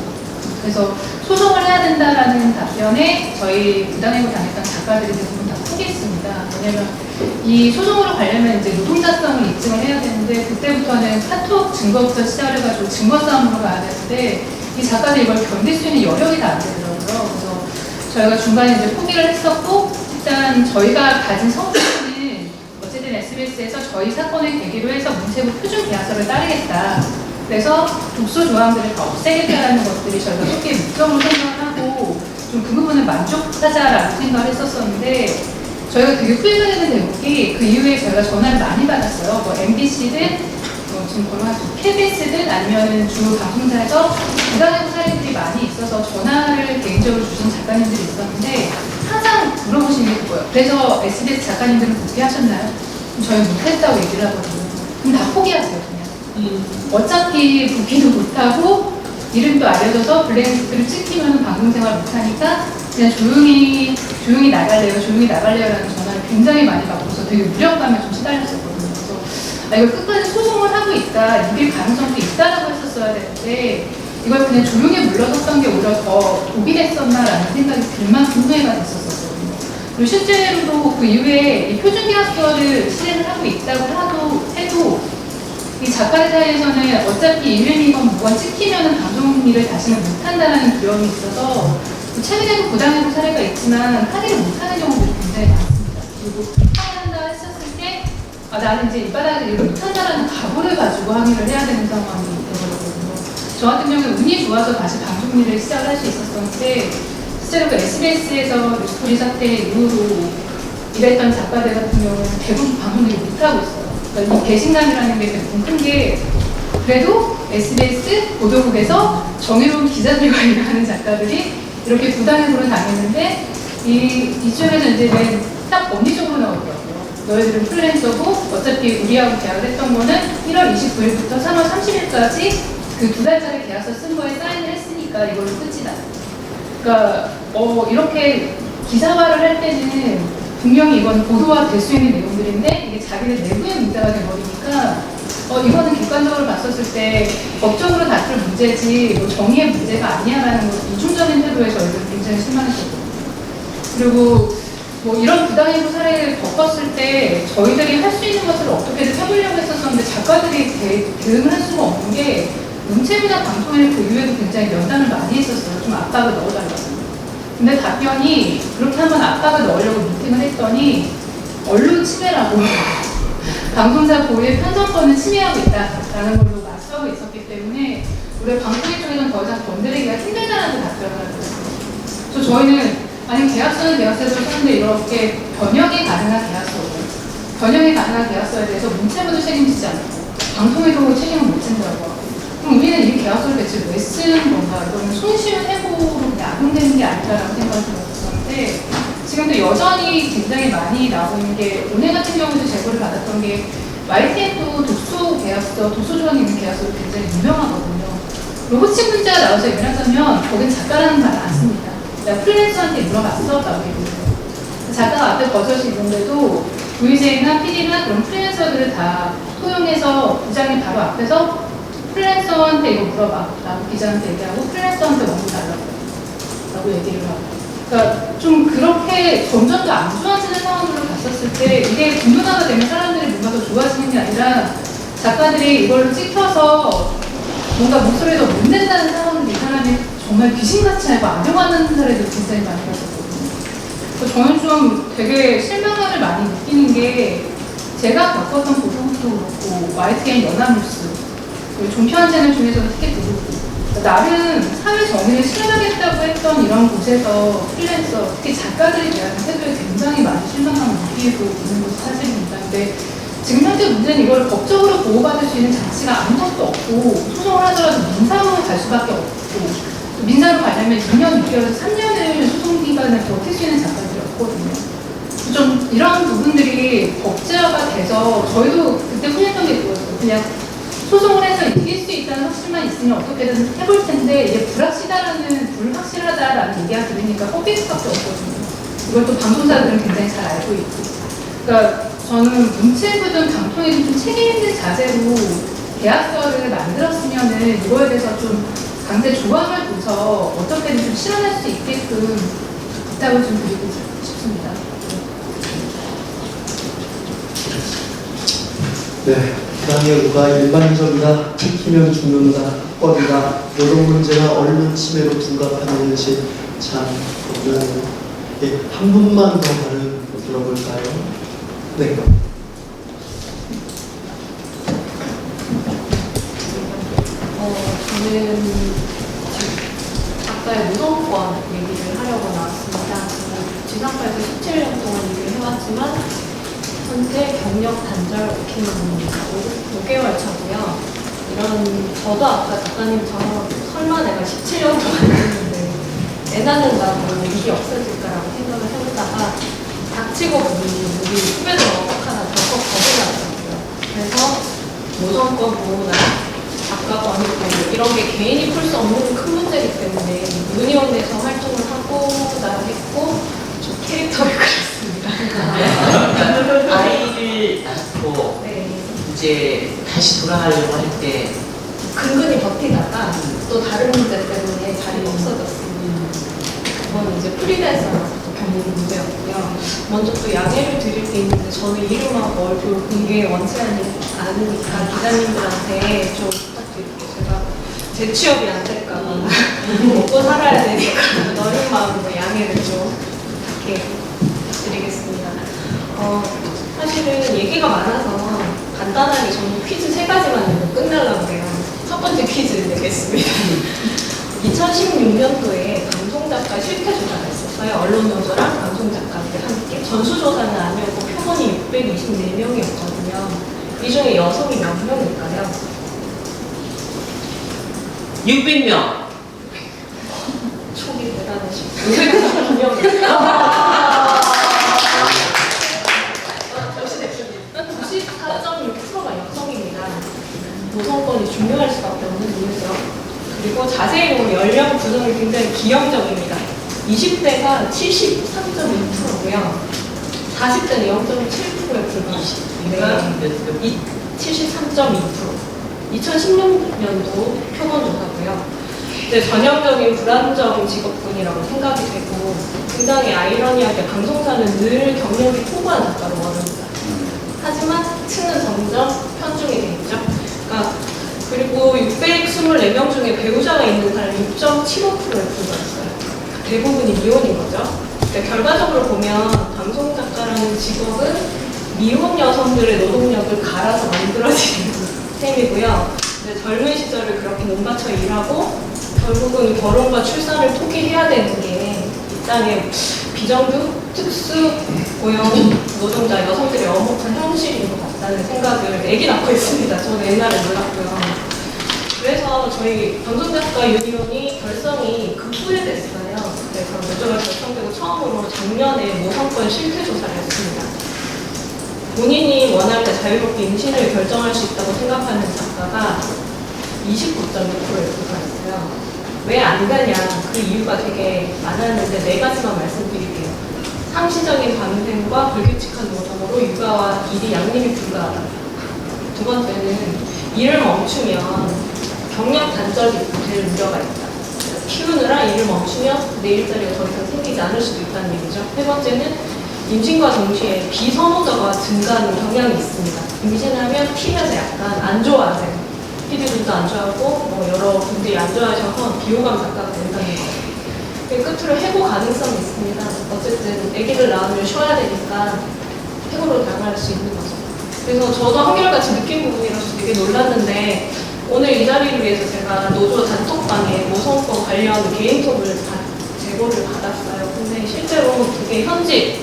그래서 소송을 해야 된다라는 답변에 저희 부당해고 당했던 작가들이 대부분 다 포기했습니다. 왜냐면 이 소송으로 가려면 이제 노동자성을 입증을 해야 되는데 그때부터는 카톡 증거부터 시작을 해가지고 증거 싸움으로 가야 되는데 이 작가들이 이걸 견딜 수 있는 여력이 다 안 되더라고요. 그래서 저희가 중간에 이제 포기를 했었고 일단 저희가 가진 성격은 어쨌든 SBS에서 저희 사건을 계기로 해서 문체부 표준 계약서를 따르겠다. 그래서 독소 조항들을 다 없애겠다라는 것들이 저희가 쉽게 목적으로 생각을 하고 좀 그 부분을 만족하자라고 생각을 했었었는데 저희가 되게 후회가 되는 대목이 그 이후에 저희가 전화를 많이 받았어요. 뭐 MBC든 지금 보면 KBS든 아니면 주 방송사에서 부당해고 사례들이 많이 있어서 전화를 개인적으로 주신 작가님들이 있었는데 항상 물어보시는 게 그거예요. 그래서 SBS 작가님들은 복귀하셨나요? 저희 못했다고 얘기를 하거든요. 그럼 다 포기하세요, 그냥. 어차피 복귀도 못하고 이름도 알려져서 블랙리스트를 찍히면 방송생활 못하니까 그냥 조용히 나갈래요 라는 전화를 굉장히 많이 받고서 되게 무력감에 좀 시달렸었거든요. 그래서 이걸 끝까지 소송을 하고 있다, 이길 가능성도 있다라고 했었어야 되는데 이걸 그냥 조용히 물러섰던 게 오히려 더 독이 됐었나라는 생각이 들 만큼 후회가 됐었거든요. 그리고 실제로도 그 이후에 이 표준계약서를 실행을 하고 있다고 해도 이 작가들 사이에서는 어차피 이름이건 뭐건 찍히면 방송 일을 다시는 못한다는 두려움이 있어서 최근에도 부당해고 사례가 있지만 항의를 못하는 경우들이 굉장히 많습니다. 그리고 항의한다 했었을 때 나는 이제 이 바닥에서 일을 못한다라는 각오를 가지고 항의를 해야 되는 상황이 되거든요. 저 같은 경우는 운이 좋아서 다시 방송 일을 시작할 수 있었는데 실제로 그 SBS에서 뉴스토리 사태 이후로 일했던 작가들 같은 경우는 대부분 방송 일을 못하고 있어요. 그러니까 이 배신감이라는 게 대부분 큰 게 그래도 SBS 보도국에서 정의로운 기자들과 일하는 작가들이 이렇게 부당해고를 당했는데 이쯤에서 이제 딱 법리적으로 나오더라고요. 너희들은 프리랜서고 어차피 우리하고 계약을 했던 거는 1월 29일부터 3월 30일까지 그 2달짜리 계약서 쓴 거에 사인을 했으니까 이걸로 끝이다. 그러니까 이렇게 기사화를 할 때는 분명히 이건 보도화 될 수 있는 내용들인데 이게 자기들 내부의 문제가 돼버리니까 이거는 객관적으로 봤었을 때 법적으로 다툴 문제지 뭐 정의의 문제가 아니야라는 이중적인 태도에 저희들은 굉장히 실망했었거든요. 그리고 뭐 이런 부당해고 사례를 겪었을 때 저희들이 할 수 있는 것을 어떻게든 해보려고 했었는데 작가들이 대응을 할 수가 없는 게 문체부나 방송일 그 이후에도 굉장히 면담을 많이 했었어요. 좀 압박을 넣어달라고. 근데 답변이 그렇게 한번 압박을 넣으려고 미팅을 했더니 언론 침해라고 방송사 고유의 편성권을 침해하고 있다라는 걸로 맞서고 있었기 때문에 우리 방송인 쪽에서는 더 이상 건드리기가 힘들다는 답변을 하더라고요. 그래서 저희는 아니 계약서는 계약서대로 썼는데 이렇게 변형이 가능한 계약서에 대해서 문체부도 책임지지 않고 방송에도 책임을 못 진다고 하고 그럼 우리는 이 계약서를 대체 왜 쓰는 건가? 이거는 손쉬운 해고로 악용되는 게 아닌가라는 생각을 들었었는데 지금도 여전히 굉장히 많이 나오고 있는 게 오늘 같은 경우도 제보를 받았던 게 YTN도 독소 계약서, 도서 조항이 있는 계약서도 굉장히 유명하거든요. 그리고 호칭 문자가 나와서 얘기하자면 거긴 작가라는 말을 안 씁니다. 내가 프리랜서한테 물어봤어? 라고 얘기해요. 작가가 앞에 버젓이 있는데도 VJ나 PD나 그런 프리랜서들을 다 포용해서 부장님 바로 앞에서 프리랜서한테 이거 물어봐 라고 기자한테 얘기하고 프리랜서한테 원고 달라고 라고 얘기를 하고 그러니까 좀 그렇게 점점 더 안 좋아지는 상황으로 갔었을 때 이게 분분화가 되면 사람들이 뭔가 더 좋아지는 게 아니라 작가들이 이걸 찍혀서 뭔가 목소리가 못 낸다는 상황을 이 사람이 정말 귀신같이 알고 악용하는 사례도 굉장히 많이 봤었거든요. 그래서 저는 좀 되게 실망감을 많이 느끼는 게 제가 겪었던 보도국도 그렇고 YTN 연합뉴스 종편 채널 중에서도 특히 그렇고 나름 사회 정의를 실현하겠다고 했던 이런 곳에서 프리랜서, 특히 작가들에 대한 태도에 굉장히 많이 실망감을 느끼고 있는 것이 사실입니다. 근데 지금 현재 문제는 이걸 법적으로 보호받을 수 있는 장치가 아무것도 없고 소송을 하더라도 민사로 갈 수밖에 없고 민사로 가려면 2년, 6개월에서 3년을 소송 기간을 버틸 수 있는 작가들이 없거든요. 좀 이런 부분들이 법제화가 돼서 저희도 그때 후회했던 게 그거였어요. 그냥 소송을 해서 이길 수 있다는 확신만 있으면 어떻게든 해볼 텐데 이게 불확실하다라는 얘기가 들으니까 꺾일 수밖에 없거든요. 이걸 또 방송사들은 굉장히 잘 알고 있고. 그러니까 저는 문체부든 방통이든 좀 책임 있는 자세로 계약서를 만들었으면은 이거에 대해서 좀 강제 조항을 둬서 어떻게든 좀 실현할 수 있게끔 부탁을 좀 드리고 싶습니다. 네, 부당해고가 일반적이다, 찍히면 죽는다, 뻔이다, 이런 문제가 언론 침해로 둔갑하는 것이 참 겁나네요. 네, 한 분만 더 발언 들어볼까요? 네. 저는 작가의 노동권 얘기를 하려고 나왔습니다. 저는 지상파에서 17년 동안 일을 해왔지만 현재 경력 단절 기간입니다. 5개월 차고요. 저도 아까 작가님처럼 설마 내가 17년 동안 했는데 애 낳는다고 일이 없어질까라고 생각을 해보다가 닥치고 보니 우리 후배들 하나 덜컥 겁이 나더라고요. 그래서 모성권보호나 작가권이고 이런 게 개인이 풀 수 없는 큰 문제이기 때문에 유니온에서 활동을 하고자 했고 좀 캐릭터를 그렸습니다. 아이를 낳고 네. 이제 다시 돌아가려고 할 때 근근히 버티다가 또 다른 문제 때문에 자리가 없어졌습니다. 그건 이제 프리랜서라서 또 겪는 문제였고요. 먼저 또 양해를 드릴 게 있는데 저는 이름하고 얼굴 공개 원치 않으니까 기자님들한테 좀 부탁드릴게요. 제가 제 취업이 안 될까봐 먹고 살아야 되니까 어린 마음으로 양해를 좀 이렇게 드리겠습니다. 사실은 얘기가 많아서 간단하게 저는 퀴즈 3가지만 내고 끝내려고 해요. 첫 번째 퀴즈 내겠습니다. 2016년도에 방송작가 실태조사가 있었어요. 언론노조랑 방송작가들 함께. 전수조사는 아니었고 표본이 624명이었거든요. 이 중에 여성이 몇 명일까요? 600명. 촉이 대단하시고 622명. 역시 대표님. 94.6%가 여성입니다. 모성권이 중요할 수밖에 없는 이유죠. 그리고 자세히 보면 연령 구성이 굉장히 기형적입니다. 20대가 73.2%고요. 40대는 0.7%에 불과합니다. 73.2%. 2016년도 표본조사고요. 전형적인 불안정 직업군이라고 생각이 되고 굉장히 아이러니하게 방송사는 늘 경력이 풍부한 작가로 원합니다. 하지만 층은 점점 편중이 돼 있죠. 그리고 624명 중에 배우자가 있는 사람이 6.75%에 불과했어요. 대부분이 미혼인 거죠. 그러니까 결과적으로 보면 방송작가라는 직업은 미혼 여성들의 노동력을 갈아서 만들어진 셈이고요. 젊은 시절을 그렇게 몸바쳐 일하고 결국은 결혼과 출산을 포기해야 되는 게 이 땅의 비정규, 특수 고용 노동자 여성들의 엄혹한 현실인 것 같다는 생각을 애기 낳고 있습니다. 저는 옛날에 몰랐고요. 그래서 저희 방송작가 유니온이 결성이 그 후에 됐어요. 그래서 몇 조가 결성되고 처음으로 작년에 모성권 실태조사를 했습니다. 본인이 원할 때 자유롭게 임신을 결정할 수 있다고 생각하는 작가가 29.6%에 불과했어요. 왜 안 되냐, 그 이유가 되게 많았는데 4가지만 말씀드릴게요. 상시적인 방생과 불규칙한 노동으로 육아와 일이 양립이 불가하다. 두 번째는 일을 멈추면 경력 단절이 될 우려가 있다. 키우느라 일을 멈추면 내 일자리가 더 이상 생기지 않을 수도 있다는 얘기죠. 세 번째는 임신과 동시에 비선호자가 증가하는 경향이 있습니다. 임신하면 팀에서 약간 안 좋아하세요. PD들도 안 좋아하고 여러 분들이 안 좋아하셔서 비호감 작가가 된다는 거예요. 끝으로 해고 가능성이 있습니다. 어쨌든 아기를 낳으면 쉬어야 되니까 해고로 당할 수 있는 거죠. 그래서 저도 한결같이 느낀 부분이라서 되게 놀랐는데 오늘 이 자리를 위해서 제가 노조 단톡방에 모성권 관련 개인톡을 제보를 받았어요. 근데 실제로 되게 현직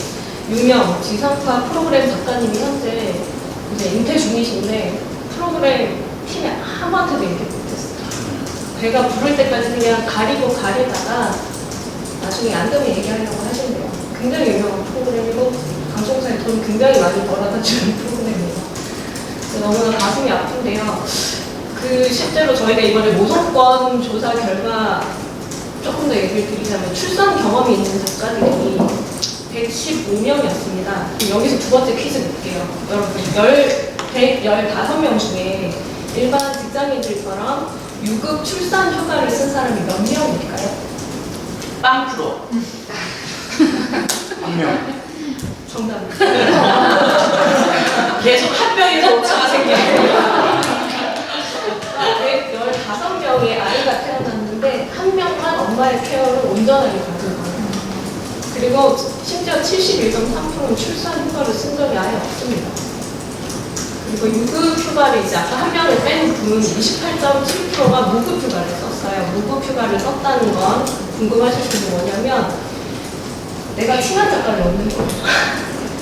유명 지상파 프로그램 작가님이 현재 이제 은퇴 중이신데 프로그램 팀에 아무한테도 얘기 못했어요. 배가 부를 때까지 그냥 가리다가 나중에 안 되면 얘기하려고 하신대요. 굉장히 유명한 프로그램이고 방송사에 돈 굉장히 많이 벌어다 주는 프로그램이에요. 너무나 가슴이 아픈데요. 실제로 저희가 이번에 모성권 조사 결과 조금 더 얘기를 드리자면 출산 경험이 있는 작가들이 115명이었습니다. 여기서 두 번째 퀴즈 낼게요. 여러분, 115명 중에 일반 직장인들처럼 유급 출산 휴가를 쓴 사람이 몇 명일까요? 빵프로. 1명. 정답입니다. 계속 한 명에서 오차가 생겨요. 115명의 아이가 태어났는데 한 명만 엄마의 케어를 온전하게 받은 거예요. 그리고 심지어 71.3%는 출산 휴가를 쓴 적이 아예 없습니다. 그리고 유급 휴가를 이제 아까 한 명을 뺀 분은 28.7%가 무급 휴가를 썼어요. 무급 휴가를 썼다는 건 궁금하실 분이 뭐냐면 내가 친한 작가를 얻는 거예요.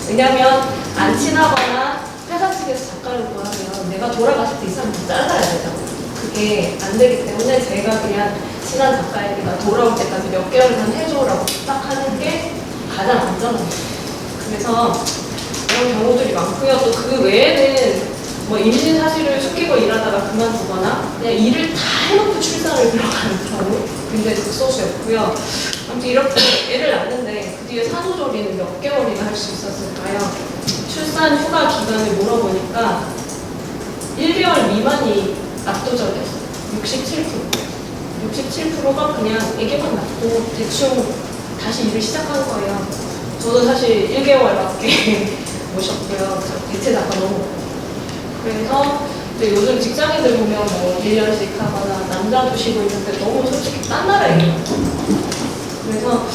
왜냐면 안 친하거나 회사 측에서 작가를 구하면 내가 돌아갔을 때 이 사람 잘라야 되잖아. 그게 안 되기 때문에 제가 그냥 친한 작가에게 나 돌아올 때까지 몇 개월만 해줘라고 부탁하는 게 가장 안전합니다. 그래서 그런 경우들이 많고요. 또 그 외에는 뭐 임신 사실을 숨기고 일하다가 그만두거나 그냥 일을 다 해놓고 출산을 들어가는 경우 굉장히 극소수였고요. 아무튼 이렇게 애를 낳는데 그 뒤에 산후조리는 몇 개월이나 할 수 있었을까요? 출산 휴가 기간을 물어보니까 1개월 미만이 압도적이었어요. 67%. 67%가 그냥 애기만 낳고 대충 다시 일을 시작한 거예요. 저도 사실 1개월밖에 모셨고요. 대체 작가 너무 없고. 그래서 근데 요즘 직장인들 보면 뭐 1년씩 하거나 남자도 쉬고 있는데 너무 솔직히 딴 나라 얘기예요. 그래서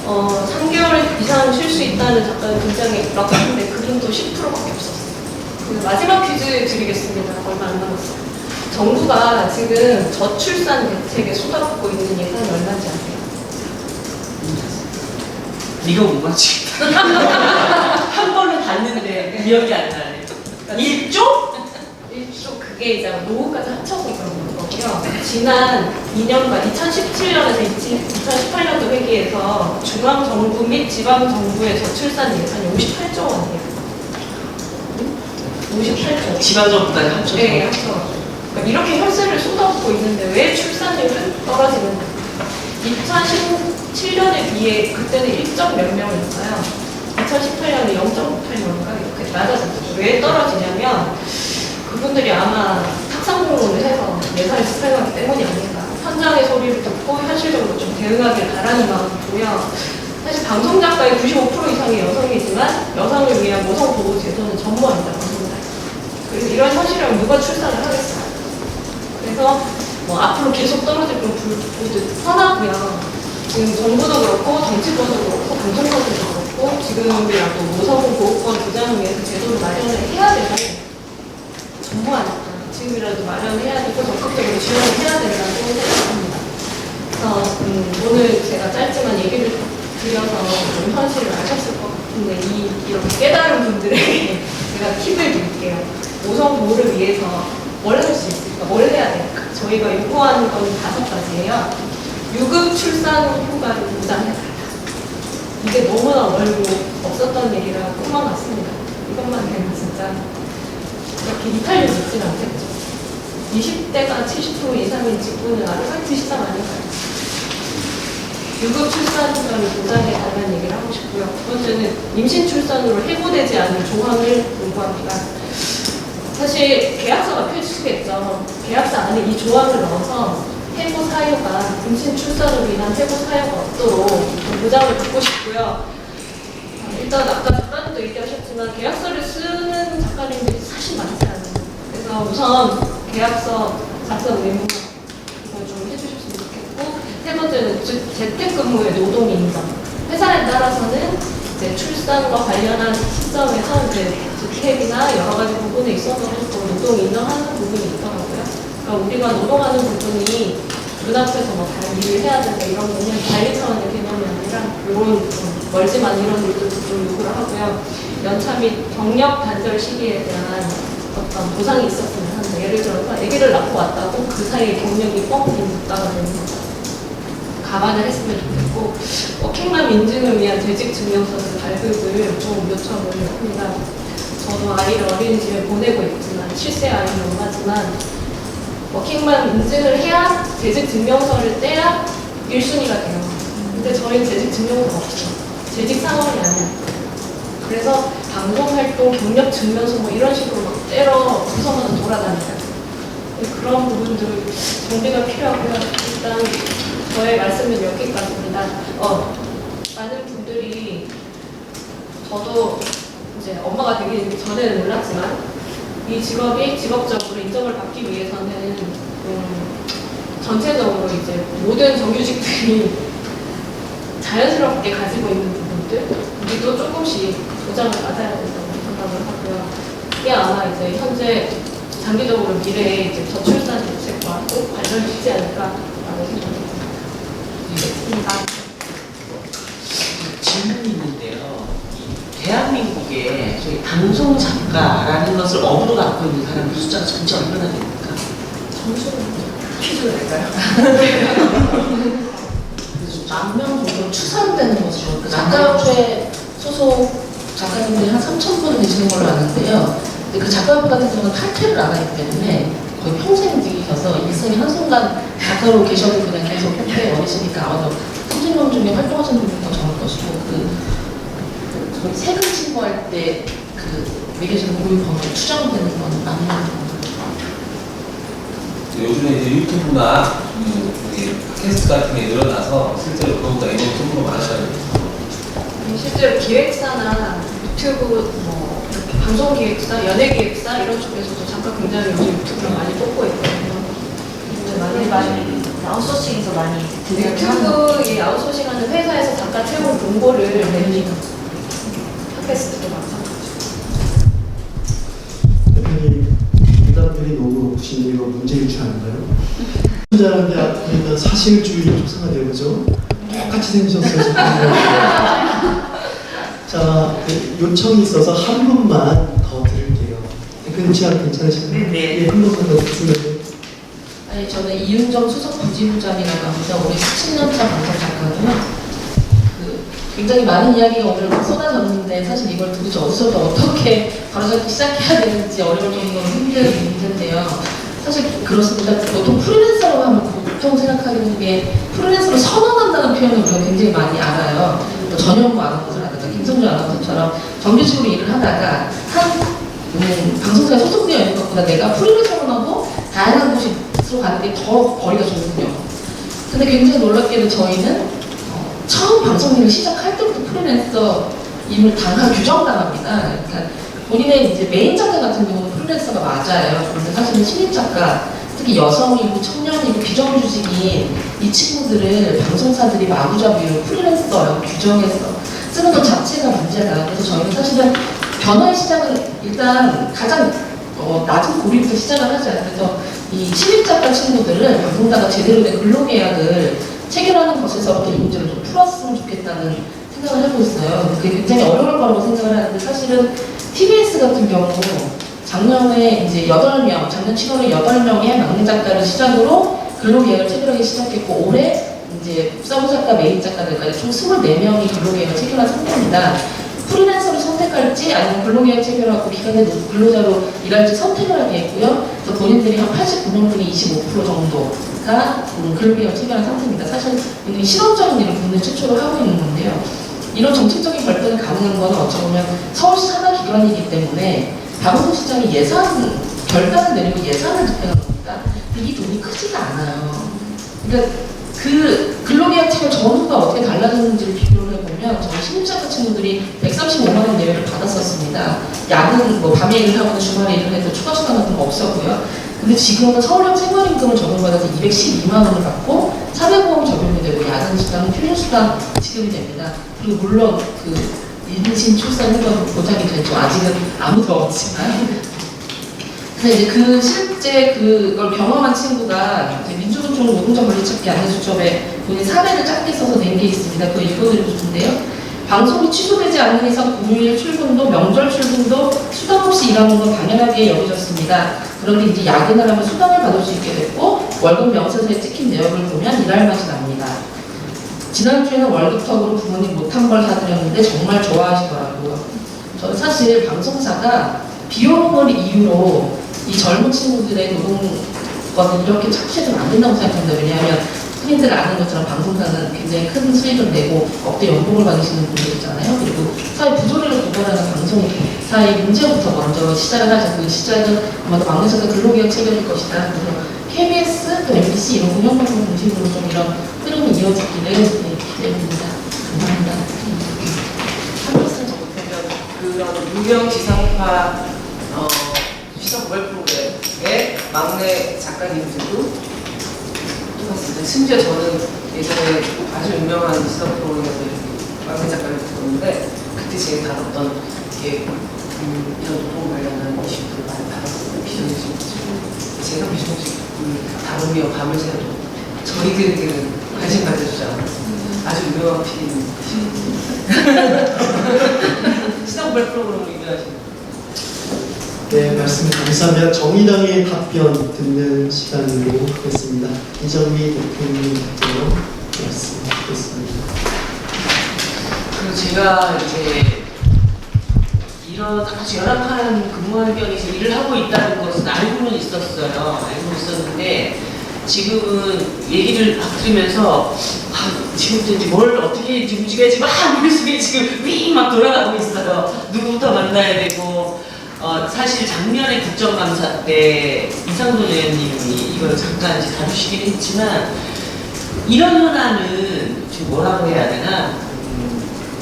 3개월 이상 쉴 수 있다는 작가는 굉장히 락한데 그림도 10%밖에 없었어요. 마지막 퀴즈 드리겠습니다. 얼마 안 남았어요. 정부가 지금 저출산 대책에 쏟아붓고 있는 예산이 얼마인지 아세요? 이거 못 맞추겠다. 한 번은 봤는데 기억이 안 나네. 1조? 1조 그게 이제 노후까지 합쳐서 그런 거고요. 지난 2년간 2017년에서 2018년도 회기에서 중앙정부 및 지방정부의 저출산 예산이 58조 원이에요. 58조. 지방정부까지 합쳐서. 네, 합쳐. 그러니까 이렇게 혈세를 쏟아붓고 있는데 왜 출산율은 떨어지는가? 2017년에 비해 그때는 1점 몇 명이었어요. 2018년에 0.8명인가 이렇게 낮아졌죠. 왜 떨어지냐면 그분들이 아마 탁상공론을 해서 예산을 집행하기 때문이 아닌가. 현장의 소리를 듣고 현실적으로 좀 대응하길 바라는 마음이고요. 사실 방송작가의 95% 이상이 여성이지만 여성을 위한 모성보호 제도는 전무합니다. 방송작. 그래서 이런 현실이라면 누가 출산을 하겠어요. 그래서 뭐 앞으로 계속 떨어질 건 불보듯 뻔하고요. 지금 정부도 그렇고 정치권도 그렇고 방송사도 그렇고 지금이라도 모성보호권 보장을 위해서 제도를 마련을 해야 되고 전무하니까 지금이라도 마련해야 되고 적극적으로 지원을 해야 된다고 생각합니다. 그래서 오늘 제가 짧지만 얘기를 드려서 좀 현실을 아셨을 것 같은데 이렇게 깨달은 분들에게 제가 팁을 드릴게요. 모성보호를 위해서 뭘 할 수 있을까? 뭘 해야 될까? 저희가 요구하는 건 5가지예요. 유급 출산 휴가를 무장해달라. 이게 너무나 멀고 없었던 일이라 꿈만 같습니다. 이것만 되면 진짜 이렇게 이탈률 높진 않겠죠. 20대가 70% 이상인 직군은 아르바이트 시장 아닌가요? 유급 출산 휴가를 보장해달라는 얘기를 하고 싶고요. 두 번째는 임신 출산으로 해고되지 않는 조항을 요구합니다. 사실 계약서가 필수겠죠. 계약서 안에 이 조항을 넣어서 해고 사유가 임신 출산으로 인한 해고 사유가 없도록 보장을 받고 싶고요. 일단 아까 작가님도 얘기하셨지만 계약서를 쓰는 작가님들이 사실 많지 않아요. 그래서 우선 계약서 작성 의무 이걸 좀 해주셨으면 좋겠고, 세 번째는 재택근무의 노동 인정. 회사에 따라서는 이제 출산과 관련한 시점에서 이제 재택이나 여러 가지 부분에 있어서 노동 인정하는 부분이 있더라고요. 그러니까 우리가 노동하는 부분이 눈앞에서 뭐 다른 일을 해야 된다 이런 거는 관리 차원의 개념이 아니라 이런 멀지만 이런 일들도 좀 요구를 하고요. 연차 및 경력 단절 시기에 대한 어떤 보상이 있었으면 하는데, 예를 들어서 아기를 낳고 왔다고 그 사이에 경력이 뻥 빈다가 되는 거죠. 감안을 했으면 좋겠고, 워킹맘 인증을 위한 재직증명서를 발급을 좀 요청을 합니다. 저도 아이를 어린이집에 보내고 있지만 7세 아이는 엄마지만 워킹맘 인증을 해야 재직증명서를 떼야 1순위가 돼요. 근데 저희는 재직증명서가 없죠. 재직 상황이 아니에요. 그래서 방송활동, 경력증명서 뭐 이런 식으로 막 때려 부서마다 돌아다니잖아요. 그런 부분들 정비가 필요하고요. 일단 저의 말씀은 여기까지입니다. 많은 분들이 저도 이제 엄마가 되기 전에는 몰랐지만 이 직업이 직업적으로 인정을 받기 위해서는 전체적으로 이제 모든 정규직들이 자연스럽게 가지고 있는 부분들 우리도 조금씩 보장을 받아야 된다고 생각을 하고요. 이게 아마 이제 현재 장기적으로 미래의 이제 저출산 대책과 꼭 관련이 있지 않을까라는 생각이 듭니다. 질문이 있는데요. 대한민국에 저희 방송 작가라는 것을 업으로 갖고 있는 사람들 숫자가 전체 얼마나 됩니까? 퀴즈 낼까요? 10,000명 정도 추산되는 거죠. 그 작가협회 소속 작가님들이 한 3,000분 되시는 걸로 아는데요. 근데 그 작가협회 같은 경우는 탈퇴를 안 하기 때문에 거의 평생 뛰셔서 일생에 한순간 작가로 계셔도 그냥 계속 협회에 어리시니까 아마도 3,000명 중에 활동하시는 분이 더 적을 것이고 저희 세금 신고할 때 그 매겨지는 고유 번호 추정되는 건 맞는 거. 요즘에 이제 유튜브나 팟캐스트 같은 게 늘어나서 실제로 그것보다 인원 소문이 많아요. 실제로 기획사나 유튜브 뭐 이렇게 방송 기획사, 연예 기획사 이런 쪽에서도 잠깐 굉장히 요즘 유튜브를 많이 뽑고 있거든요. 많이 아웃소싱에서 많이 유튜브에 아웃소싱하는 회사에서 잠깐 채용 공고를 내리니까 팟캐스트도 마찬가지고. 대표님, 대답들이 너무 높으신데 이거 문제일 줄 아는가요? 혼자라는 게 그러니까 사실주의로 조성하되어 그죠? 똑같이 생기셨어요. 자, 그 요청이 있어서 한 분만 더 드릴게요. 대표님 시간 괜찮으신가요? 네. 예, 한 분만 더 드리면. 아니 저는 이윤정 수석 부지부장이라고 합니다. 올해 17년차 방송 작가고요. 굉장히 많은 이야기가 오늘 쏟아졌는데 사실 이걸 도대체 어디서부터 어떻게 바로잡기 시작해야 되는지 어려울 정도로 힘든 문제인데요. 사실 그렇습니다. 보통 프리랜서라고 하면 보통 생각하는 게 프리랜서로 선언한다는 표현을 우리가 굉장히 많이 알아요. 또 전현무 아나운서라든가 김성주 아나운서처럼 정규직으로 일을 하다가 한 방송사에 소속되어 있는 것보다 내가 프리랜서로 하고 다양한 곳으로 가는 게 더 거리가 좁군요. 근데 굉장히 놀랍게도 저희는 처음 방송 일을 시작할 때부터 프리랜서임을 규정당합니다. 그러니까 본인의 이제 메인 작가 같은 경우는 프리랜서가 맞아요. 그런데 사실은 신입 작가, 특히 여성이고 청년이고 비정규직인 이 친구들을 방송사들이 마구잡이로 프리랜서라고 규정해서 쓰는 것 자체가 문제다. 그래서 저희는 사실은 변화의 시작을 일단 가장 낮은 고리부터 시작을 하지 않아서 이 신입 작가 친구들을 방송사가 제대로 된 근로계약을 체결하는 것에서부터 이 문제를 좀 풀었으면 좋겠다는 생각을 하고 있어요. 그게 굉장히 어려울 거라고 생각을 하는데 사실은 TBS 같은 경우 작년에 이제 8명, 작년 7월에 8명의 막내 작가를 시작으로 근로계약을 체결하기 시작했고 올해 이제 서브 작가, 메인 작가들까지 총 24명이 근로계약을 체결한 상태입니다. 프리랜서를 선택할지 아니면 근로계약 체결하고 기간내 근로자로 일할지 선택을 하게 했고요. 그래서 본인들이 한 89명분이 25% 정도가 근로계약을 체결한 상태입니다. 사실 굉장히 실험적인 일을 국내 최초로 하고 있는 건데요. 이런 정책적인 발전이 가능한 건 어찌 보면 서울시 산하기관이기 때문에 방송시장이 결단을 내리고 예산을 집행하는 거니까 이 돈이 크지가 않아요. 그러니까 그 근로계약 체결 전후가 어떻게 달라졌는지를 비교를 해보면 저희 신입작가 친구들이 135만 원 내외를 받았었습니다. 야근, 밤에 일을 하거나 주말에 일을 해도 추가 시간 같은 거 없었고요. 근데 지금은 서울형 생활임금을 적용받아서 212만 원을 받고 사회보험 적용이 되고 야근수당, 휴일수당 지급이 됩니다. 그리고 물론 임신 출산 후가 보장이 되죠. 아직은 아무도 없지만. 근데 이제 실제 그걸 경험한 친구가 민주노총 노동자 권리찾기 안내수첩에 본인 사례를 짧게 써서 낸 게 있습니다. 그거 읽어드리고 싶은데요. 방송이 취소되지 않는 이상 공휴일 출근도 명절 출근도 수당 없이 일하는 건 당연하게 여겨졌습니다. 그런데 이제 야근을 하면 수당을 받을 수 있게 됐고 월급 명세서에 찍힌 내역을 보면 일할 맛이 납니다. 지난주에는 월급턱으로 부모님 못한 걸 사드렸는데 정말 좋아하시더라고요. 저는 사실 방송사가 비용을 이유로 이 젊은 친구들의 노동권을 이렇게 착취해서는 안 된다고 생각합니다. 왜냐하면 흔히들 아는 것처럼 방송사는 굉장히 큰 수익을 내고 억대 연봉을 받으시는 분들이잖아요. 그리고 사회 부조리를 고발하는 방송사의 문제부터 먼저 시작을 하죠. 그 시작은 아마도 막내작가 근로계약 체결일 것이다. 그래서 KBS, 또 MBC 이런 공영방송 중심으로 좀 이런 흐름이 이어지기를 기대합니다. 감사합니다. 한 말씀 정도면 그런 유명 지상파 시사 고발 프로그램의 막내 작가님들도 똑같습니다. 심지어 저는 예전에 아주 유명한 시사 프로그램에서 막내 작가를 들었는데 그때 제가 다뤘던 이런 노동 관련한 이슈들을 많이 다뤘어요. 비정규직. 제가 비정규직을 다루며 밤을 새도 저희들에게는 관심 가져주지 않았어요. 아주 유명한 PD님. 시사 정말 프로그램을 인정하십니다. 네, 말씀 감사합니다. 정의당의 답변 듣는 시간으로 하겠습니다. 이정미 대표님 답변 말씀 듣겠습니다. 그 제가 이제 이런 아주 열악한 근무 환경에서 일을 하고 있다는 것은 알고는 있었어요. 알고 있었는데 지금은 얘기를 막 들으면서 지금부터 이제 뭘 어떻게 움직여야지 막 머릿속에 지금 윙 막 돌아가고 있어요. 누구부터 만나야 되고 사실 작년에 국정감사 때 이상돈 의원님이 이걸 잠깐 이제 다루시긴 했지만 이런 현안은 좀 뭐라고 해야 되나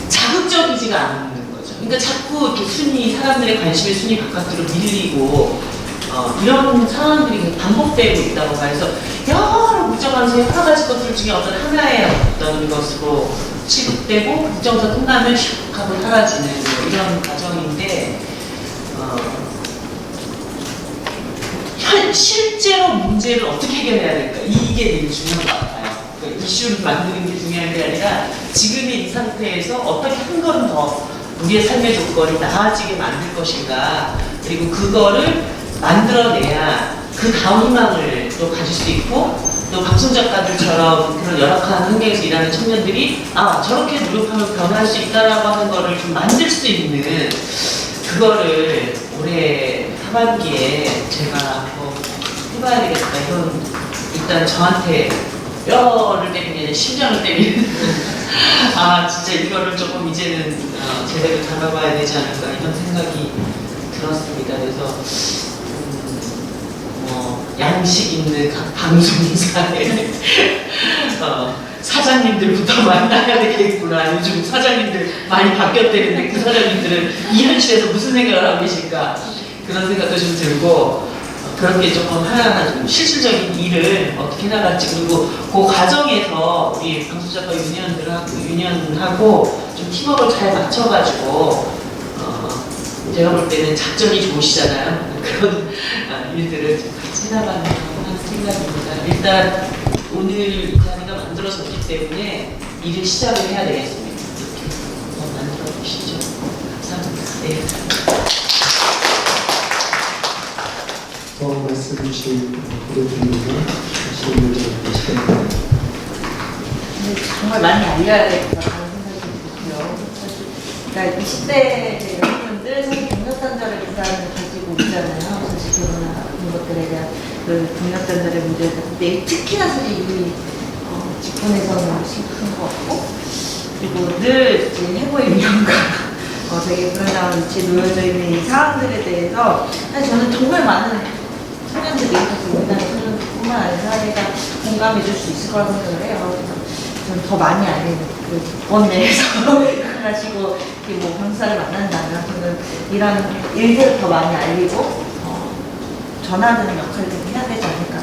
자극적이지가 않은 거죠. 그러니까 자꾸 이렇게 사람들의 관심의 순위 바깥으로 밀리고 이런 상황들이 반복되고 있다고 해서 여러 국정감사의 여러 가지 것들 중에 어떤 하나의 어떤 것으로 취급되고 국정감사 끝나면 슉 하고 사라지는 뭐 이런 과정인데 실제로 문제를 어떻게 해결해야 될까 이게 되게 중요한 것 같아요. 그러니까 이슈를 만드는 게 중요한 게 아니라 지금의 이 상태에서 어떻게 한 걸음 더 우리의 삶의 조건이 나아지게 만들 것인가 그리고 그거를 만들어내야 그 다음 희망을 또 가질 수 있고 또 방송 작가들처럼 그런 열악한 환경에서 일하는 청년들이 저렇게 노력하면 변화할 수 있다라고 하는 거를 좀 만들 수 있는 그거를 올해 하반기에 제가 해봐야 되겠다. 이건 일단 저한테 뼈를 때리는 게 아니라 심장을 때리는 진짜 이거를 조금 이제는 제대로 다뤄봐야 되지 않을까 이런 생각이 들었습니다. 그래서 양식 있는 각 방송사의 사장님들부터 만나야 되겠구나. 요즘 사장님들 많이 바뀌었다는데 그 사장님들은 이 현실에서 무슨 생각을 하고 계실까 그런 생각도 좀 들고 그렇게 조금 하나하나 좀 실질적인 일을 어떻게 해나갈지 그리고 그 과정에서 우리 방송작가 유니언하고 좀 팀워크를 잘 맞춰가지고 제가 볼 때는 작전이 좋으시잖아요. 그런 일들을 좀 같이 해나가는 생각입니다. 일단 오늘 이 자리가 만들어졌기 때문에 일을 시작을 해야 되겠습니다. 이렇게 만들어 주시죠. 감사합니다. 네. 더 말씀 주신 고객님과 하시는 분들 계시겠나요? 정말 많이 알려야 될 것 같다는 생각이 들고요. 그러니까 20대 여러분들 사실 동력단절의 부담을 가지고 있잖아요. 사실 결혼이나 이런 것들에 대한 그 동력단절의 문제가 근데 특히나 사실 이 직군에서는 심각한 것 같고 그리고 늘 이제 해고의 위험과 되게 불안한 위치에 놓여져 있는 이 상황들에 대해서 사실 저는 정말 많은 청년들이 사실 우리나라 청년들뿐만 아니라 내가 공감해 줄 수 있을 거라고 생각을 해요. 저는 더 많이 알리는 그 원 내에서 하시고 뭐 강사를 만난다면 저는 이런 일들을 더 많이 알리고 전하는 역할을 해야 되지 않을까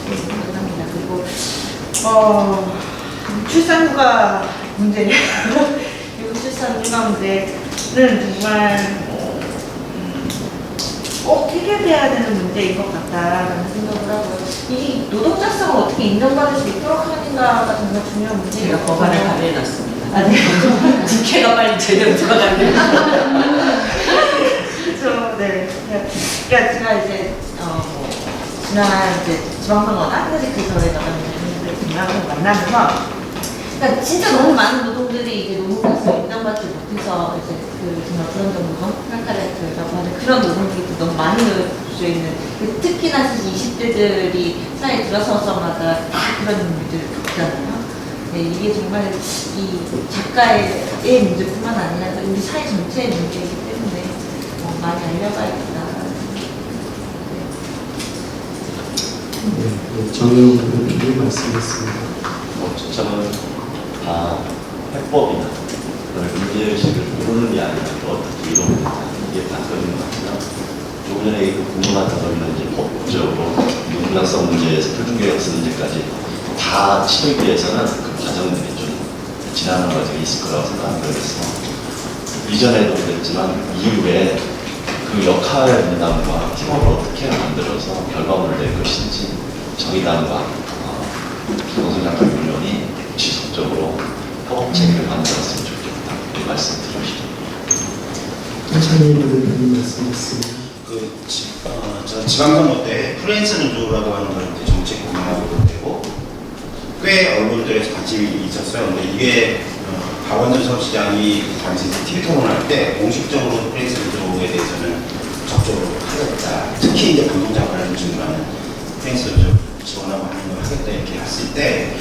생각을 합니다. 그리고 출산휴가 문제 미국 출산휴가 문제는 정말 꼭 해결돼야 되는 문제인 것 같다라는 생각을 하고요. 이 노동자성을 어떻게 인정받을 수 있도록 하는가가 정말 중요한 문제예요. 제가 법안을 발의해놨습니다. 네. 국회가 빨리 제대로 들어가야 돼요. 그렇죠. 네. 그러니까 제가 이제 지난 이제 지방선거나 사직그 전에 나가는 분들 분명히 만나면서 그러니까 진짜 너무 많은 노동들이 이제 노동자성 인정받지 못해서 이제 그 정말 불안정 노동, 칼카레트라고 하는 그런 노동들이 너무 많이 놓여져 있는 특히나 사실 20대들이 사회에 들어서자마자 다 그런 일들을 겪잖아요. 네, 이게 정말 이 작가의 문제뿐만 아니라 우리 사회 전체의 문제이기 때문에 많이 알려가야겠다. 네, 정영 대표님 말씀했습니다. 초점은 다 해법이나 그런 문제의식을 모르는 게 아니라 어떻게 이루어지는지 이게 다 그런 것 같고요. 조금 전에 그 공론하다 보면 이제 법적으로 노동자성 문제에서 표준계약서 문제까지 다 치르기 위해서는 그 과정들이 좀 지나는 과정이 있을 거라고 생각합니다. 그래서 이전에도 그랬지만 이후에 그 역할 분담과 팀워크를 어떻게 만들어서 결과물을 낼 것인지 정의당과 방송작가 유니언이 지속적으로 협업 체계를 만들었으면 좋겠다. 이 말씀 드리고 싶습니다. 한창민 대표님 말씀하셨습니다. 저 지방선거 때 프랜스 노조라고 하는 걸 이제 정책 고민하고 되고 꽤 언론들에서 관심이 있었어요. 근데 이게 박원순 서울시장이 당시 TV 토론할 때 공식적으로 프랜스 노조에 대해서는 적극적으로 하겠다. 특히 이제 방송자관을 중심으로 프랜스 노조 지원하고 하는 걸 하겠다 이렇게 했을 때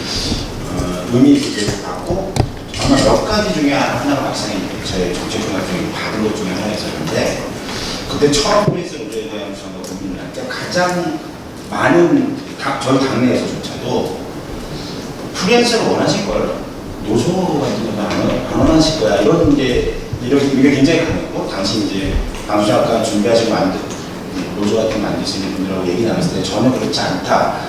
의미 있게 받고 아마 몇 가지 중에 하나가 막상 제 정책 공약 중에 받은 것 중에 하나였었는데 그때 처음 프랜스 노조에 대한 저희가 고민을 할 때 가장 많은 저희 당내에서조차도 프리랜서를 원하실 걸 노조 같은 거는 안 원하실 거야 이런 이게 굉장히 강했고 당시 이제 방송작가 준비하시고 노조 같은 거 만드시는 분들하고 얘기 나눴을 때 전혀 그렇지 않다.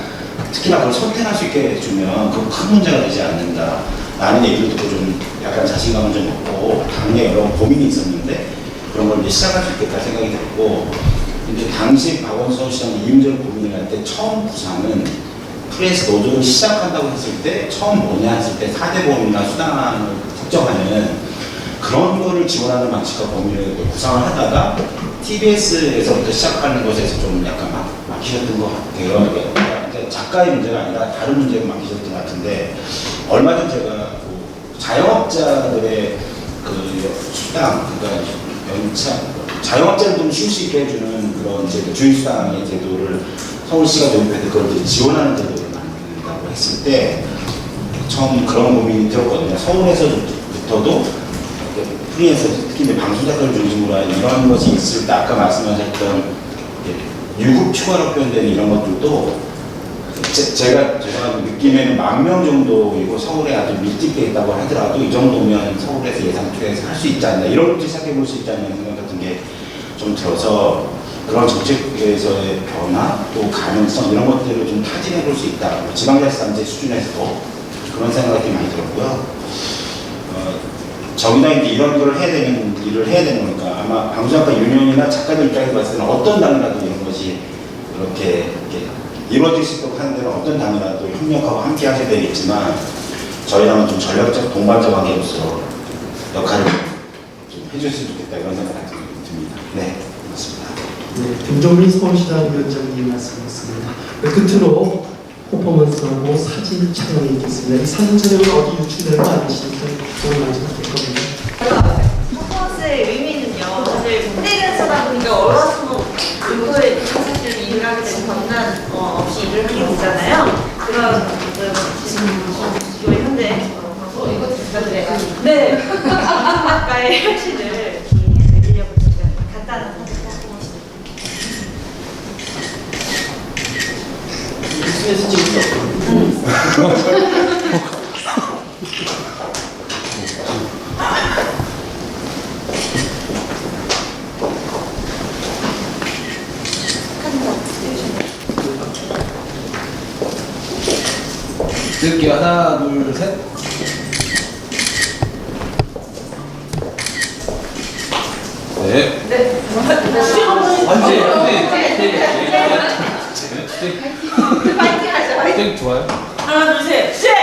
특히나 그걸 선택할 수 있게 해주면 그건 큰 문제가 되지 않는다. 라는 얘기를 듣고 좀 약간 자신감을 좀 얻고 당내 여러 고민이 있었는데 그런 걸 이제 시작할 수 있겠다 생각이 들었고 이제 당시 박원순 서울시장이 이 문제를 고민을 할 때 처음 구상은 프레스 노조를 시작한다고 했을 때 처음 뭐냐 했을 때 4대 보험이나 수당을 특정하는 그런 거를 지원하는 방식과 범위를 구상을 하다가 TBS에서부터 시작하는 것에서 좀 약간 막히셨던 것 같아요. 그러니까 작가의 문제가 아니라 다른 문제로 막히셨던 것 같은데 얼마 전 제가 그 자영업자들의 그 수당, 그러니까 연차, 자영업자를 좀 쉴 수 있게 해주는 그런 제도, 주휴수당의 제도를 서울시가 도입해서 그걸 이제 지원하는 제도를 만든다고 했을 때 처음 그런 고민이 들었거든요. 서울에서부터도 프리랜서, 특히 이제 방송작가를 중심으로 하는 이런 것이 있을 때 아까 말씀하셨던 유급 추가로 표현되는 이런 것들도 제가 느낌에는 10,000명 정도이고 서울에 아주 밀집되어 있다고 하더라도 이 정도면 서울에서 예산 투자해서 할 수 있지 않나 이런 것도 시작해 볼 수 있지 않나 생각 같은 게 좀 들어서 그런 정책에서의 변화 또 가능성 이런 것들을 좀 타진해 볼 수 있다. 지방자치단체 수준에서도 그런 생각이 많이 들었고요. 정의당이 이런 걸 해야 되는 일을 해야 되는 거니까 아마 방송작가 유니온이나 작가들 입장에서 봤을 때는 어떤 당이라도 이런 것이 이렇게 이루어질 수 있도록 하는 데는 어떤 당이라도 협력하고 함께 하셔야 되겠지만 저희랑은 좀 전략적 동반자 관계로서 역할을 좀 해줬으면 좋겠다 이런 생각이 듭니다. 네, 고맙습니다. 네, 김종민 서울시당 위원장님 말씀하셨습니다. 끝으로 퍼포먼스하고 사진 촬영이 있겠습니다. 이 사진 촬영은 어디 유출되는 거 아니시니까 오늘 마지막 될 겁니다. 퍼포먼스의 의미는요. 사실 군대를 쓰다 보니까 어려서 그거에 사실 일을 하게 되면 겁난 없이 일을 하게 되잖아요. 그런 지금 현재 이것도 부탁드려요. 네 방송작가의 혁신을 내리려고 제가 간단한 사진 뉴스에서 찍었어. 찍을게요. 하나, 둘, 셋. 네. 네. 파이팅 하죠. 파이팅 좋아요. 하나 둘 셋.